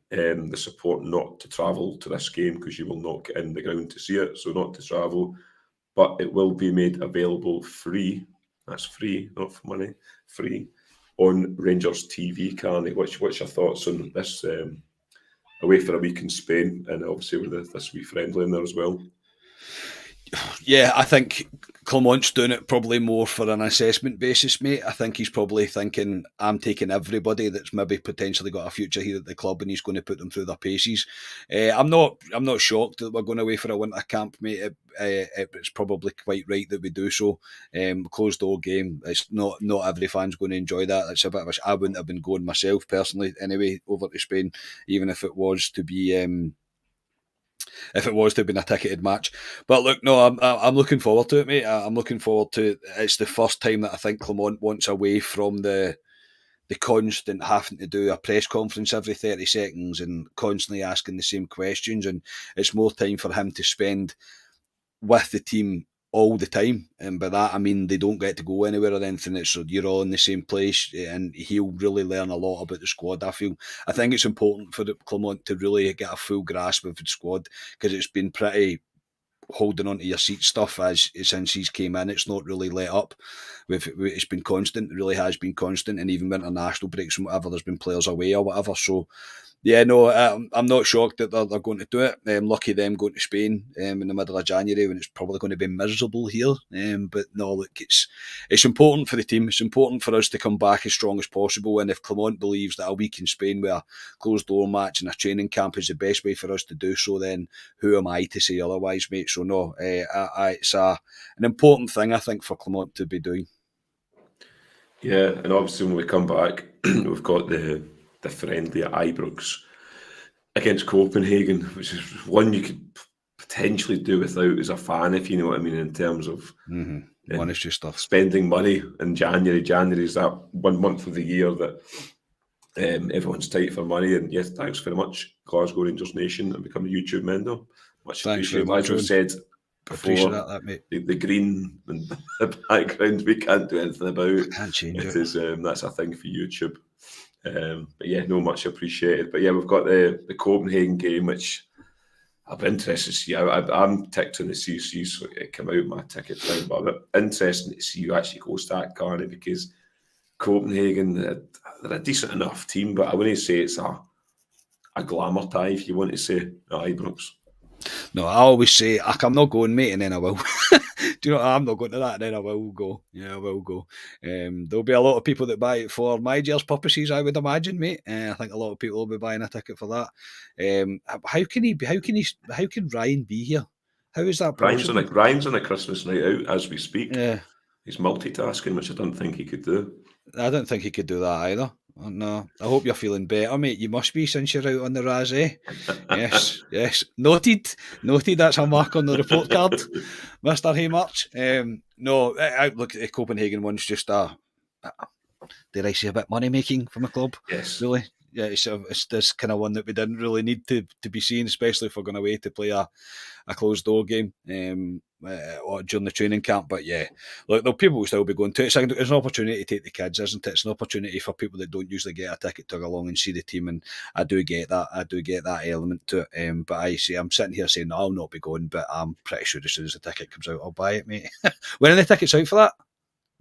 the support not to travel to this game because you will not get in the ground to see it, so not to travel. But it will be made available free. That's free, not for money. Free on Rangers TV, Carney. What's your thoughts on this away for a week in Spain, and obviously with this wee friendly in there as well? Yeah, I think Clement's doing it probably more for an assessment basis, mate. I think he's probably thinking, I'm taking everybody that's maybe potentially got a future here at the club, and he's going to put them through their paces. I'm not shocked that we're going away for a winter camp, mate. It's probably quite right that we do so. Closed door game. It's not every fan's going to enjoy that. It's a bit of I wouldn't have been going myself personally anyway over to Spain, even if it was to be. If it was to have been a ticketed match. But look, no, I'm looking forward to it, mate. I'm looking forward to it. It's the first time that I think Clement wants away from the constant having to do a press conference every 30 seconds and constantly asking the same questions. And it's more time for him to spend with the team all the time, and by that I mean they don't get to go anywhere or anything. It's you're all in the same place, and he'll really learn a lot about the squad. I think it's important for Clement to really get a full grasp of the squad, because it's been pretty holding on to your seat stuff since he's came in. It's not really let up. It's been constant. It really has been constant, and even with international breaks and whatever, there's been players away or whatever. So yeah, no, I'm not shocked that they're going to do it. Lucky them going to Spain in the middle of January when it's probably going to be miserable here. But no, look, it's important for the team. It's important for us to come back as strong as possible. And if Clement believes that a week in Spain with a closed door match and a training camp is the best way for us to do so, then who am I to say otherwise, mate? So no, it's an important thing, I think, for Clement to be doing. Yeah, and obviously when we come back, we've got the friendly at Ibrox against Copenhagen, which is one you could potentially do without as a fan, if you know what I mean, in terms of monetary stuff. Spending money in January. January is that 1 month of the year that everyone's tight for money. And yes, thanks very much, Glasgow Rangers Nation, and become a YouTube member. Much appreciated. As we've said before, that, mate. The green and the background we can't do anything about. Can't change it. Is, that's a thing for YouTube. But yeah, no, much appreciated. But yeah, we've got the Copenhagen game, which I'm interested to see. I'm ticked on the CC, so it came out my ticket time. But interesting to see who actually goes to that, Carney, because Copenhagen, they're a decent enough team, but I wouldn't say it's a glamour tie, if you want to say, at Ibrox. No, I always say, I'm not going, mate, and then I will. Do you know, I'm not going to that, and then I will go. Yeah, I will go. There'll be a lot of people that buy it for my Gers purposes, I would imagine, mate. I think a lot of people will be buying a ticket for that. How can Ryan be here? How is that possible? Ryan's on a Christmas night out as we speak. Yeah. He's multitasking, which I don't think he could do. I don't think he could do that either. No, I hope you're feeling better, mate. You must be since you're out on the Raz, eh? Yes. Noted. That's a mark on the report card, Mr. Haymarch. No, look, the Copenhagen one's just dare I say, a bit money making from a club. Yes. Really. Yeah, it's this kind of one that we didn't really need to be seeing, especially if we're going away to play a closed door game or during the training camp. But yeah, look, people will still be going to it. It's an opportunity to take the kids, isn't it? It's an opportunity for people that don't usually get a ticket to go along and see the team, and I do get that. I do get that element to it. But I'm sitting here saying, no, I'll not be going, but I'm pretty sure as soon as the ticket comes out, I'll buy it, mate. When are the tickets out for that?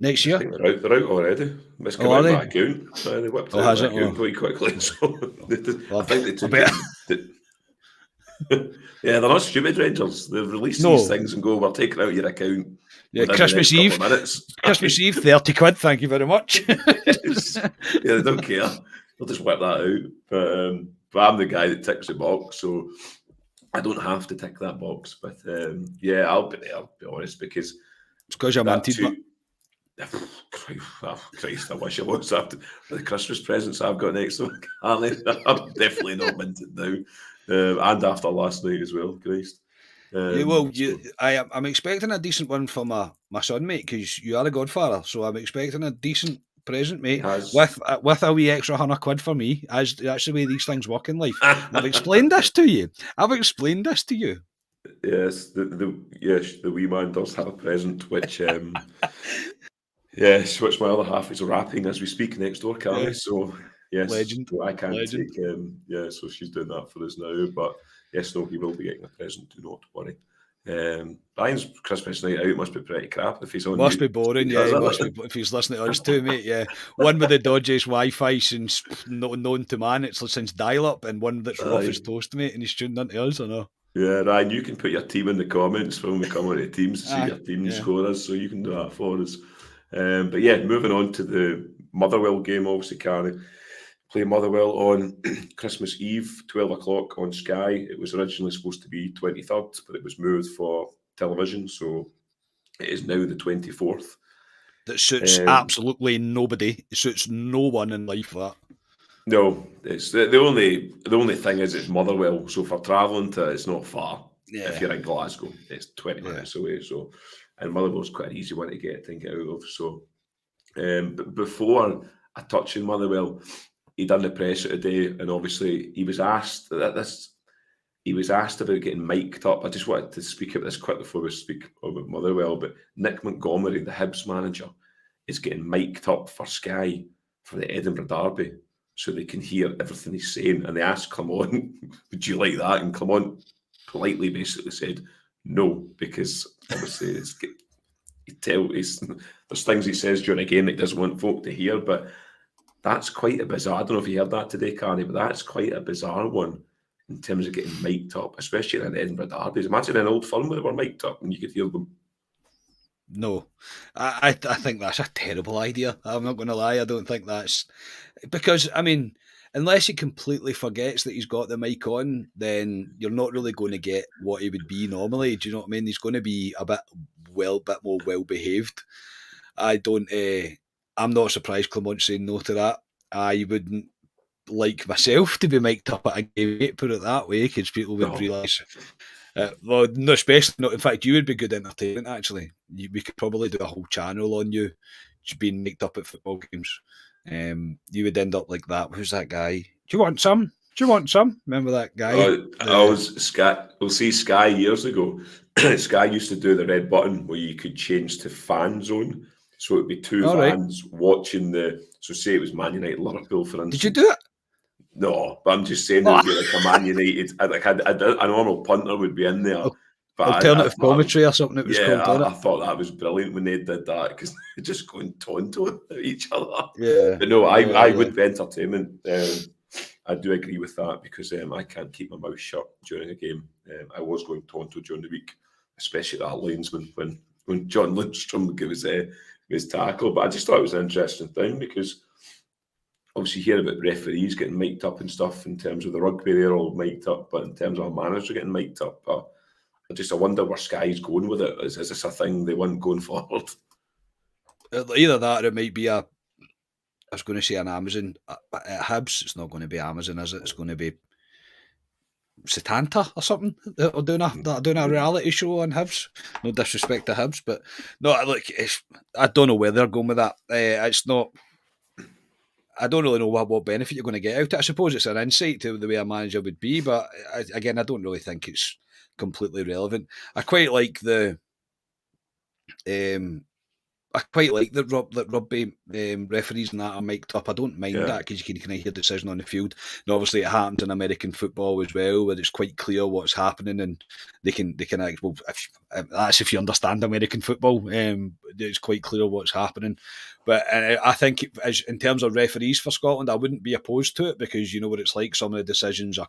Next year? I think they're out already. It's come out of my account. They whipped out my account quite quickly. So I think they took it. Yeah, they're not stupid, Rangers. They've released these things and go, we're taking out your account. Yeah, Christmas Eve. Christmas Eve, 30 quid, thank you very much. Yeah, they don't care. They'll just whip that out. But I'm the guy that ticks the box, so I don't have to tick that box. But yeah, I'll be there, I'll be honest, because it's because you're minted. Christ, I wish I was after the Christmas presents I've got next week. I'm definitely not minted now. And after last night as well, Christ. I'm expecting a decent one for my son, mate, because you are a godfather, so I'm expecting a decent present, mate, with a wee extra £100 for me. That's the way these things work in life. I've explained this to you. Yes, the wee man does have a present, which yes, which my other half is wrapping as we speak next door, Kamari. Yeah. So yes, legend. I can't take so she's doing that for us now. But yes, no, he will be getting a present. Do not worry. Brian's Christmas night out must be pretty crap if he's on. Must be boring, yeah. Must be if he's listening to us too, mate. Yeah, one with the dodgiest Wi-Fi since known to man. It's since dial-up, and one that's rough as toast, mate. And he's tuned into us, I know. Yeah, Ryan, you can put your team in the comments when we come on to teams to see your team scorers, so you can do that for us. But yeah, moving on to the Motherwell game, obviously, Karen. Play Motherwell on Christmas Eve, 12 o'clock on Sky. It was originally supposed to be 23rd, but it was moved for television, so it is now the 24th. That suits absolutely nobody. It suits no one in life, that. No, it's the only thing is it's Motherwell, so for travelling to it's not far. Yeah. If you're in Glasgow, it's 20 minutes away. So, and Motherwell's quite an easy one to get out of. So, but before I touch on Motherwell, he done the presser today, and obviously he was asked He was asked about getting mic'd up. I just wanted to speak about this quick before we speak about Motherwell. But Nick Montgomery, the Hibs manager, is getting mic'd up for Sky for the Edinburgh Derby, so they can hear everything he's saying. And they asked Clement, would you like that? And Clement politely basically said no, because obviously there's things he says during a game that he doesn't want folk to hear. But that's quite a bizarre. I don't know if you heard that today, Carney, but that's quite a bizarre one in terms of getting mic'd up, especially in Edinburgh Derbies. Imagine an Old Firm where they were mic'd up and you could hear them. No, I think that's a terrible idea. I'm not going to lie. I don't think that's... Because, I mean, unless he completely forgets that he's got the mic on, then you're not really going to get what he would be normally. Do you know what I mean? He's going to be a bit more well-behaved. I'm not surprised Clement's saying no to that. I wouldn't like myself to be mic'd up at a game, put it that way, because people would realise... well, no, especially not. In fact, you would be good entertainment. Actually, we could probably do a whole channel on you just being mic'd up at football games. You would end up like that. Who's that guy? Do you want some? Remember that guy? We'll see Sky years ago. Sky used to do the red button where you could change to fan zone, so it'd be two fans watching the. So say it was Man United Liverpool, for instance. Did you do it? No, but I'm just saying there would be like a Man United, a normal punter would be in there. But alternative commentary or something it was called. I thought that was brilliant when they did that, because they're just going tonto at each other. Yeah. But no, I would be entertainment. I do agree with that, because I can't keep my mouth shut during a game. I was going tonto during the week, especially that linesman when when John Lindstrom gave his tackle. But I just thought it was an interesting thing because obviously you hear about referees getting mic'd up and stuff in terms of the rugby, they're all mic'd up, but in terms of our manager getting mic'd up, I wonder where Sky's going with it. Is this a thing they want going forward? Either that or it might be I was going to say an Amazon. At Hibs, it's not going to be Amazon, is it? It's going to be Satanta or something. They're doing a reality show on Hibs. No disrespect to Hibs, but no, look, I don't know where they're going with that. It's not. I don't really know what benefit you're going to get out of it. I suppose it's an insight to the way a manager would be, but again, I don't really think it's completely relevant. I quite like the rugby referees and that are mic'd up. I don't mind that because you can kind of hear the decision on the field. And obviously, it happens in American football as well, where it's quite clear what's happening, and they can act. Well, that's if you understand American football. It's quite clear what's happening. But I think, as in terms of referees for Scotland, I wouldn't be opposed to it because you know what it's like. Some of the decisions are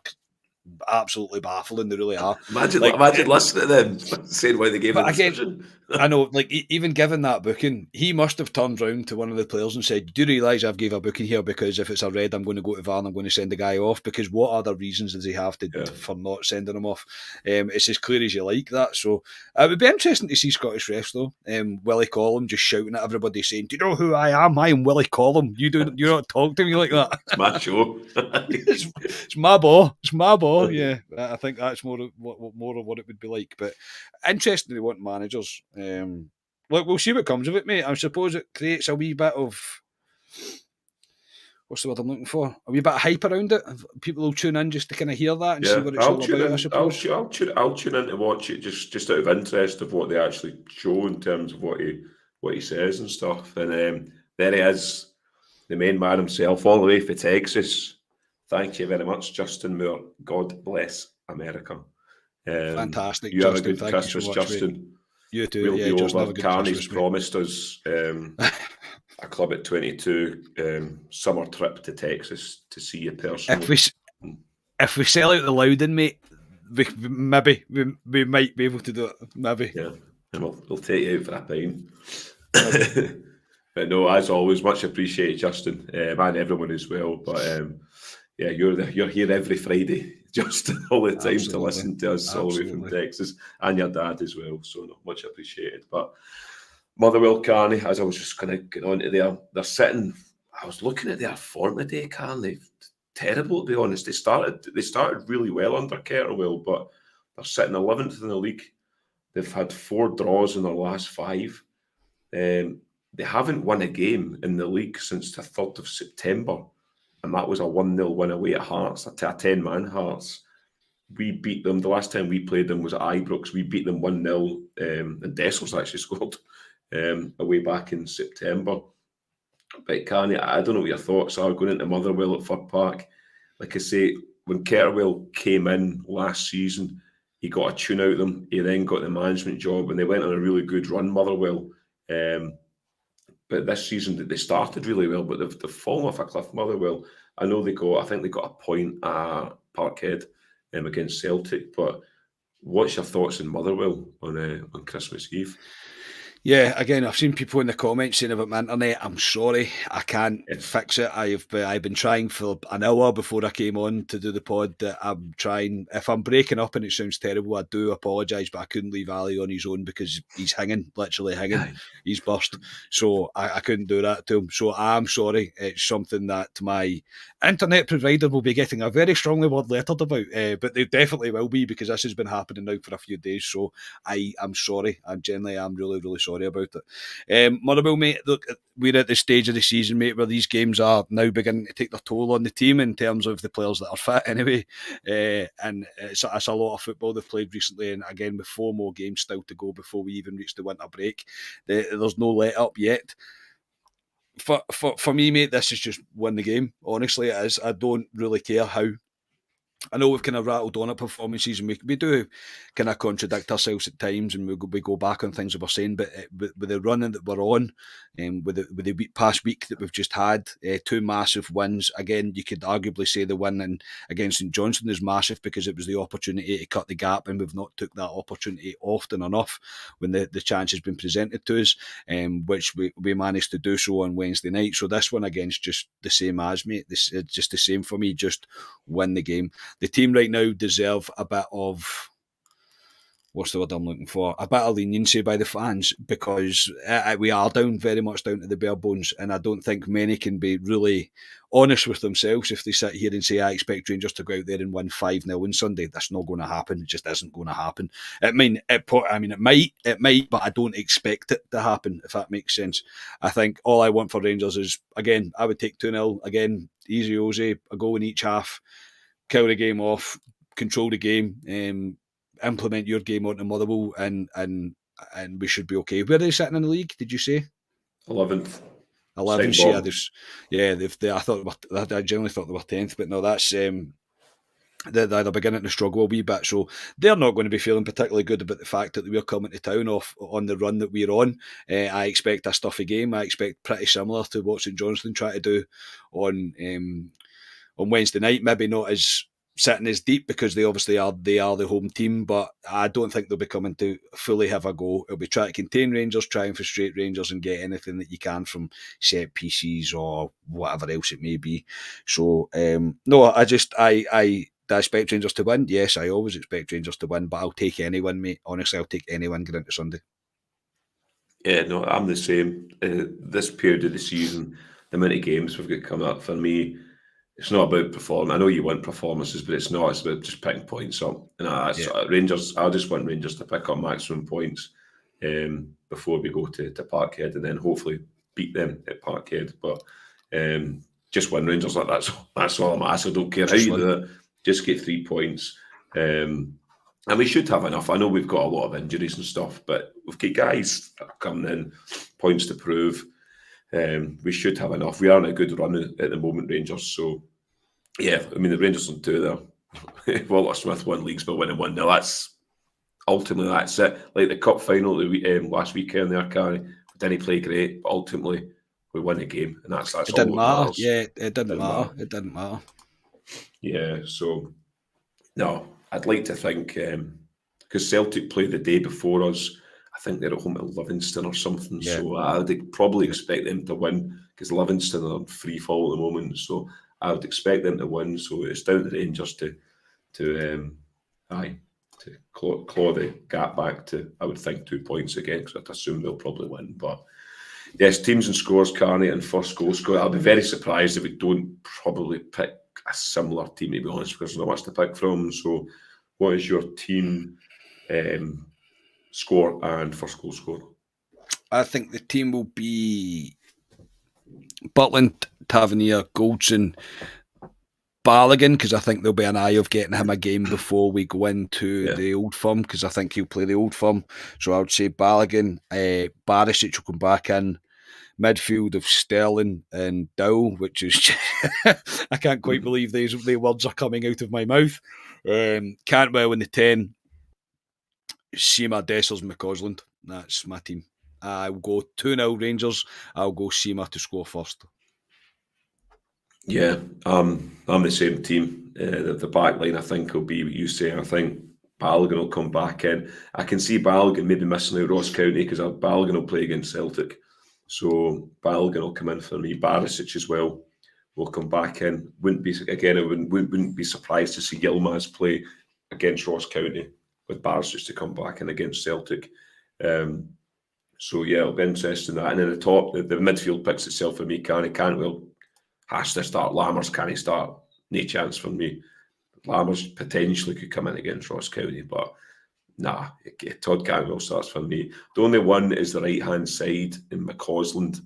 absolutely baffling. They really are. Imagine listening to them saying why they gave a decision. I know, like, even given that booking, he must have turned round to one of the players and said, do you realise I've gave a booking here because if it's a red, I'm going to go to VAR and I'm going to send the guy off, because what other reasons does he have for not sending him off? It's as clear as you like that. So it would be interesting to see Scottish refs though. Willie Collum just shouting at everybody saying, do you know who I am? I am Willie Collum. You don't talk to me like that. It's my show. It's my ball. It's my ball. Yeah, I think that's more of what it would be like. But interesting they want managers. Look, we'll see what comes of it, mate. I suppose it creates a wee bit of, what's the word I'm looking for? A wee bit of hype around it. People will tune in just to kind of hear that and see what it's all about, I suppose. I'll tune in to watch it just out of interest of what they actually show in terms of what he says and stuff. And there he is, the main man himself, all the way from Texas. Thank you very much, Justin Moore. God bless America. Fantastic. You have a good Christmas, so Justin. Mate. You too. We'll be Justin, over. Carney's promised us a club at 22 summer trip to Texas to see you personally. If we sell out the Loudon, mate, we might be able to do it. Maybe. Yeah, and we'll take you out for a pint. But no, as always, much appreciated, Justin, and everyone as well. But yeah, you're here every Friday, Justin, all the time. Absolutely. To listen to us all the way from Texas, and your dad as well. So no, much appreciated. But Motherwell, Carney, as I was just going to get on to there, they're sitting. I was looking at their form today, Carney. Terrible, to be honest. They started really well under Kettlewell, but they're sitting 11th in the league. They've had 4 draws in their last 5. They haven't won a game in the league since the 3rd of September, and that was a 1-0 win away at Hearts, to a 10-man Hearts. We beat them. The last time we played them was at Ibrox. We beat them 1-0, and Dessels actually scored away back in September. But Carney, I don't know what your thoughts are going into Motherwell at Fir Park. Like I say, when Kettlewell came in last season, he got a tune out of them. He then got the management job, and they went on a really good run, Motherwell. But this season they started really well, but they've fallen off a cliff, Motherwell. I know I think they got a point at Parkhead against Celtic. But what's your thoughts on Motherwell on Christmas Eve? Yeah, again, I've seen people in the comments saying about my internet. I'm sorry, I can't fix it. I've been trying for an hour before I came on to do the pod. I'm trying. If I'm breaking up and it sounds terrible, I do apologise, but I couldn't leave Ali on his own because he's literally hanging. He's burst. So I couldn't do that to him. So I'm sorry. It's something that my internet provider will be getting a very strongly word lettered about, but they definitely will be, because this has been happening now for a few days. So I'm sorry. I'm really, really sorry about it. Motherwell, mate, look, we're at the stage of the season, mate, where these games are now beginning to take their toll on the team in terms of the players that are fit anyway, and it's a lot of football they've played recently, and again with 4 more games still to go before we even reach the winter break. There's no let up yet. For me, mate, this is just win the game. Honestly, it is. I don't really care how I know we've kind of rattled on at performances, and we do kind of contradict ourselves at times, and we go back on things that we're saying. But with the running that we're on, with the past week that we've just had, 2 massive wins. Again, you could arguably say the win against St Johnstone is massive because it was the opportunity to cut the gap, and we've not took that opportunity often enough when the chance has been presented to us, which we managed to do so on Wednesday night. So this one against just the same as me. It's just the same for me. Just win the game. The team right now deserve a bit of, what's the word I'm looking for? A bit of leniency by the fans, because we are very much down to the bare bones, and I don't think many can be really honest with themselves if they sit here and say, I expect Rangers to go out there and win 5-0 on Sunday. That's not going to happen. It just isn't going to happen. It might, but I don't expect it to happen, if that makes sense. I think all I want for Rangers is, again, I would take 2-0, again, easy Ozzy, a goal in each half, kill the game off, control the game, implement your game onto Motherwell, and we should be okay. Where are they sitting in the league? Did you say 11th? 11th. I generally thought they were 10th, but no, that's they're beginning to struggle a wee bit. So they're not going to be feeling particularly good about the fact that we're coming to town off on the run that we're on. I expect a stuffy game. I expect pretty similar to what St Johnstone try to do on Wednesday night. Maybe not as sitting as deep, because they obviously are the home team, but I don't think they'll be coming to fully have a go. It'll be trying to contain Rangers, try and frustrate Rangers, and get anything that you can from set pieces or whatever else it may be. So no, I expect Rangers to win. Yes, I always expect Rangers to win, but I'll take anyone, mate. Honestly, I'll take anyone going into Sunday. Yeah, no, I'm the same. This period of the season, the amount of games we've got coming up, for me, it's not about performance. I know you want performances, but it's not. It's about just picking points up. And Rangers, I just want Rangers to pick up maximum points before we go to Parkhead, and then hopefully beat them at Parkhead. But just win Rangers. That's all I'm asking. I don't care how you do it. Just get 3 points. And we should have enough. I know we've got a lot of injuries and stuff, but we've got guys that are coming in, points to prove. We should have enough. We are in a good run at the moment, Rangers. So, yeah, I mean, the Rangers on 2 there. Walter Smith won leagues by winning 1-0. That's it. Like the cup final last weekend there, Kamari, didn't play great, but ultimately we won the game, and that's it all didn't that matter. matters. Yeah, it didn't matter. It didn't matter. Yeah, so no, I'd like to think because Celtic played the day before us. I think they're at home at Livingston or something. Yeah. So I would probably expect them to win, because Livingston are free fall at the moment. So I would expect them to win. So it's down to the Rangers to claw the gap back to, I would think, 2 points again, because I'd assume they'll probably win. But yes, teams and scores, Carney, and first goal scorer. I'll be very surprised if we don't probably pick a similar team, to be honest, because there's not much to pick from. So what is your team score and first goal scorer? I think the team will be Butland, Tavernier, Goldson, Balogun, because I think there'll be an eye of getting him a game before we go into the Old Firm, because I think he'll play the Old Firm. So I would say Balogun, Barisic will come back in, midfield of Sterling and Dow, which is I can't quite believe the words are coming out of my mouth. Cantwell in the 10, Seema, Dessers, McCausland. That's my team. I'll go 2-0 Rangers. I'll go Seema to score first. Yeah, I'm the same team. The back line, I think, will be what you say. I think Balogun will come back in. I can see Balogun maybe missing out Ross County, because Balogun will play against Celtic. So Balogun will come in for me. Barisic as well will come back in. Wouldn't be surprised to see Yilmaz play against Ross County, with Barisic to come back in against Celtic. So yeah, it'll be interesting that. And then the top, the midfield picks itself for me. Cantwell has to start. Lammers can't start. No chance for me. Lammers potentially could come in against Ross County, but nah, Todd Cantwell starts for me. The only one is the right-hand side in McCausland.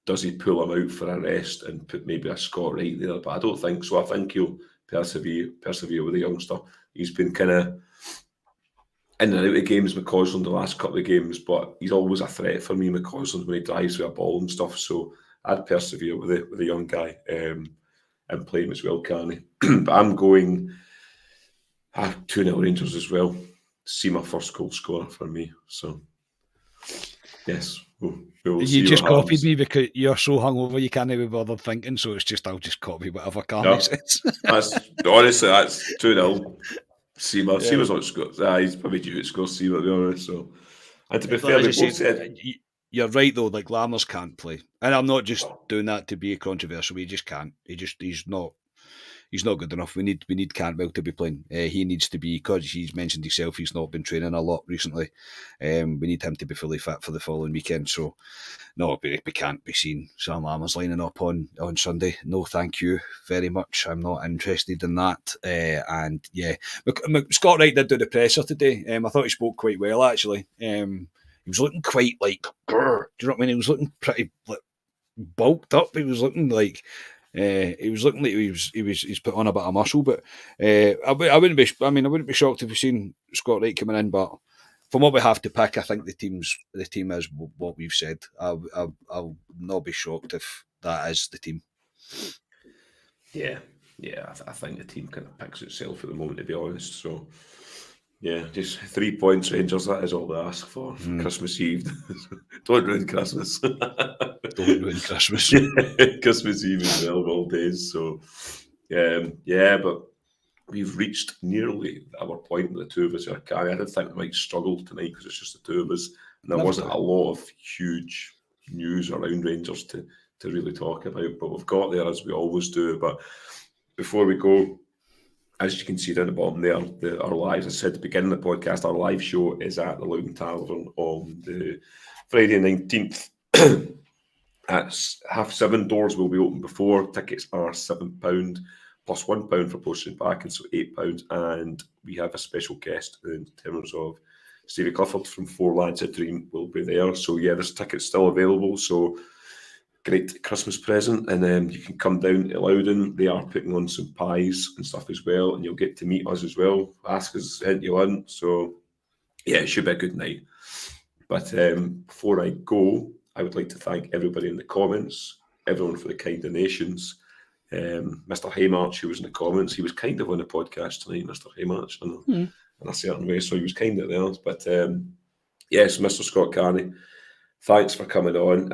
Does he pull him out for a rest and put maybe a Scott Wright there? But I don't think so. I think he'll persevere with the youngster. He's been kind of in and out of games, McCausland, the last couple of games, but he's always a threat for me, McCausland, when he drives with a ball and stuff. So I'd persevere with the young guy and play him as well, Carney. But I'm going 2-0 Rangers as well. See my first goal scorer for me. So, yes, we'll see. You just copied happens. me because you're so hungover you can't even bother thinking. So it's just I'll just copy whatever Carney says. Honestly, that's 2-0. Seamer's not scored. He's probably due to score Seamer, to be honest. So, and to be fair, we both said. You're right though. Like Lammers can't play, and I'm not just doing that to be controversial. He just can't. He's not good enough. We need Cantwell to be playing. He needs to be, because he's mentioned himself, he's not been training a lot recently. We need him to be fully fit for the following weekend. So no, we can't be seeing Sam Lammers lining up on Sunday. No, thank you very much. I'm not interested in that. And yeah, Scott Wright did do the presser today. I thought he spoke quite well actually. He was looking quite like, grr, do you know what I mean? He was looking pretty like, bulked up. He was looking like he's put on a bit of muscle. But I wouldn't be shocked if we seen Scott Wright coming in. But from what we have to pick, I think the team is what we've said. I'll not be shocked if that is the team. Yeah, I think the team kind of picks itself at the moment, to be honest. So. Yeah, just 3 points, Rangers. That is all they ask for Christmas Eve. Don't ruin Christmas. Don't ruin Christmas. Christmas Eve as well, all days. So, but we've reached nearly our point with the two of us here. I did think we might struggle tonight because it's just the two of us. And there wasn't a lot of huge news around Rangers to really talk about. But we've got there, as we always do. But before we go, as you can see down the bottom there, our live, as I said at the beginning of the podcast, our live show is at the Loughton Tavern on the Friday 19th. At 7:30, doors will be open before. Tickets are £7 plus £1 for postage and packing, so £8. And we have a special guest in terms of Stevie Clifford from Four Lads a Dream will be there. So yeah, there's tickets still available. So great Christmas present, and you can come down to Loudon. They are putting on some pies and stuff as well, and you'll get to meet us as well. Ask us you on. So yeah, it should be a good night. But before I go, I would like to thank everybody in the comments, everyone for the kind donations. Mr. Haymarch, who was in the comments, he was kind of on the podcast tonight, Mr. Haymarch, in a certain way, so he was kind of there. But yes, Mr. Scott Carney, thanks for coming on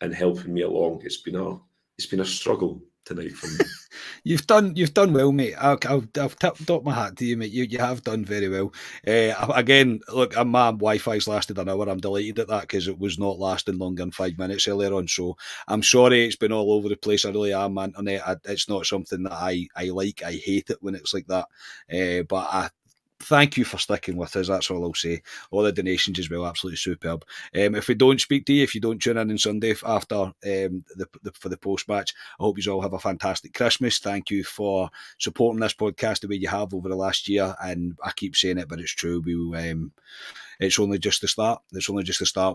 and helping me along. It's been a struggle tonight for me. You've done well, tipped up my hat to you, mate. You have done very well. Again, look, my Wi-Fi's lasted an hour. I'm delighted at that because it was not lasting longer than 5 minutes earlier on. So I'm sorry it's been all over the place. I really am, internet. It's not something that I like. I hate it when it's like that. But I thank you for sticking with us. That's all I'll say. All the donations as well, absolutely superb. If we don't speak to you, if you don't tune in on Sunday after for the post match, I hope you all have a fantastic Christmas. Thank you for supporting this podcast the way you have over the last year. And I keep saying it, but it's true. It's only just the start.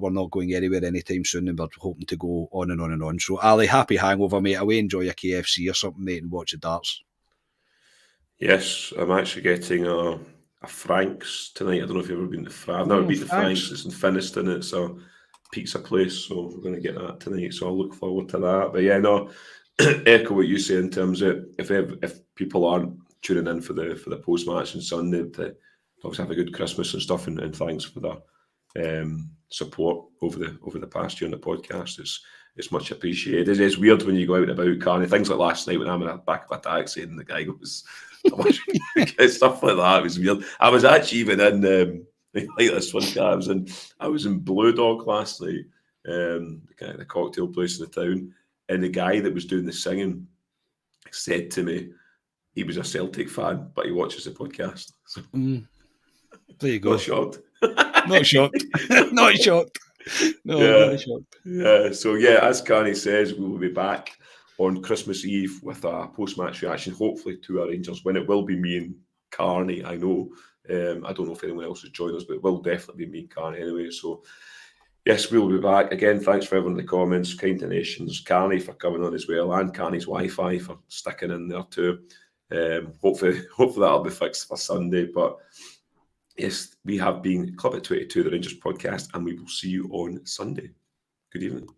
We're not going anywhere anytime soon, and we're hoping to go on and on and on. So, Ali, happy hangover, mate. Away, enjoy your KFC or something, mate, and watch the darts. Yes, I'm actually getting a Frank's tonight. I don't know if you've ever been to Frank's. I've never been to Frank's. It's in Finniston. It's a pizza place, so we're going to get that tonight. So I'll look forward to that. But yeah, no, echo what you say in terms of if people aren't tuning in for the post match on Sunday, to obviously have a good Christmas and stuff. And thanks for the support over the past year on the podcast. It's much appreciated. It's weird when you go out and about, Carney. Things like last night when I'm in the back of a taxi and the guy goes. Stuff like that. It was weird. I was actually even in like this one guy. I was in Blue Dog last night, the cocktail place in the town, and the guy that was doing the singing said to me he was a Celtic fan, but he watches the podcast. So, there you go. Not shocked. Not shocked. Not shocked. No, not shocked. Yeah. So yeah, as Carney says, we will be back on Christmas Eve with a post-match reaction, hopefully to our Rangers win. It will be me and Carney, I know. I don't know if anyone else has joined us, but it will definitely be me and Carney anyway. So, yes, we'll be back. Again, thanks for everyone in the comments, kind donations, Carney for coming on as well, and Carney's Wi-Fi for sticking in there too. Hopefully that'll be fixed for Sunday. But, yes, we have been Club at 22, the Rangers podcast, and we will see you on Sunday. Good evening.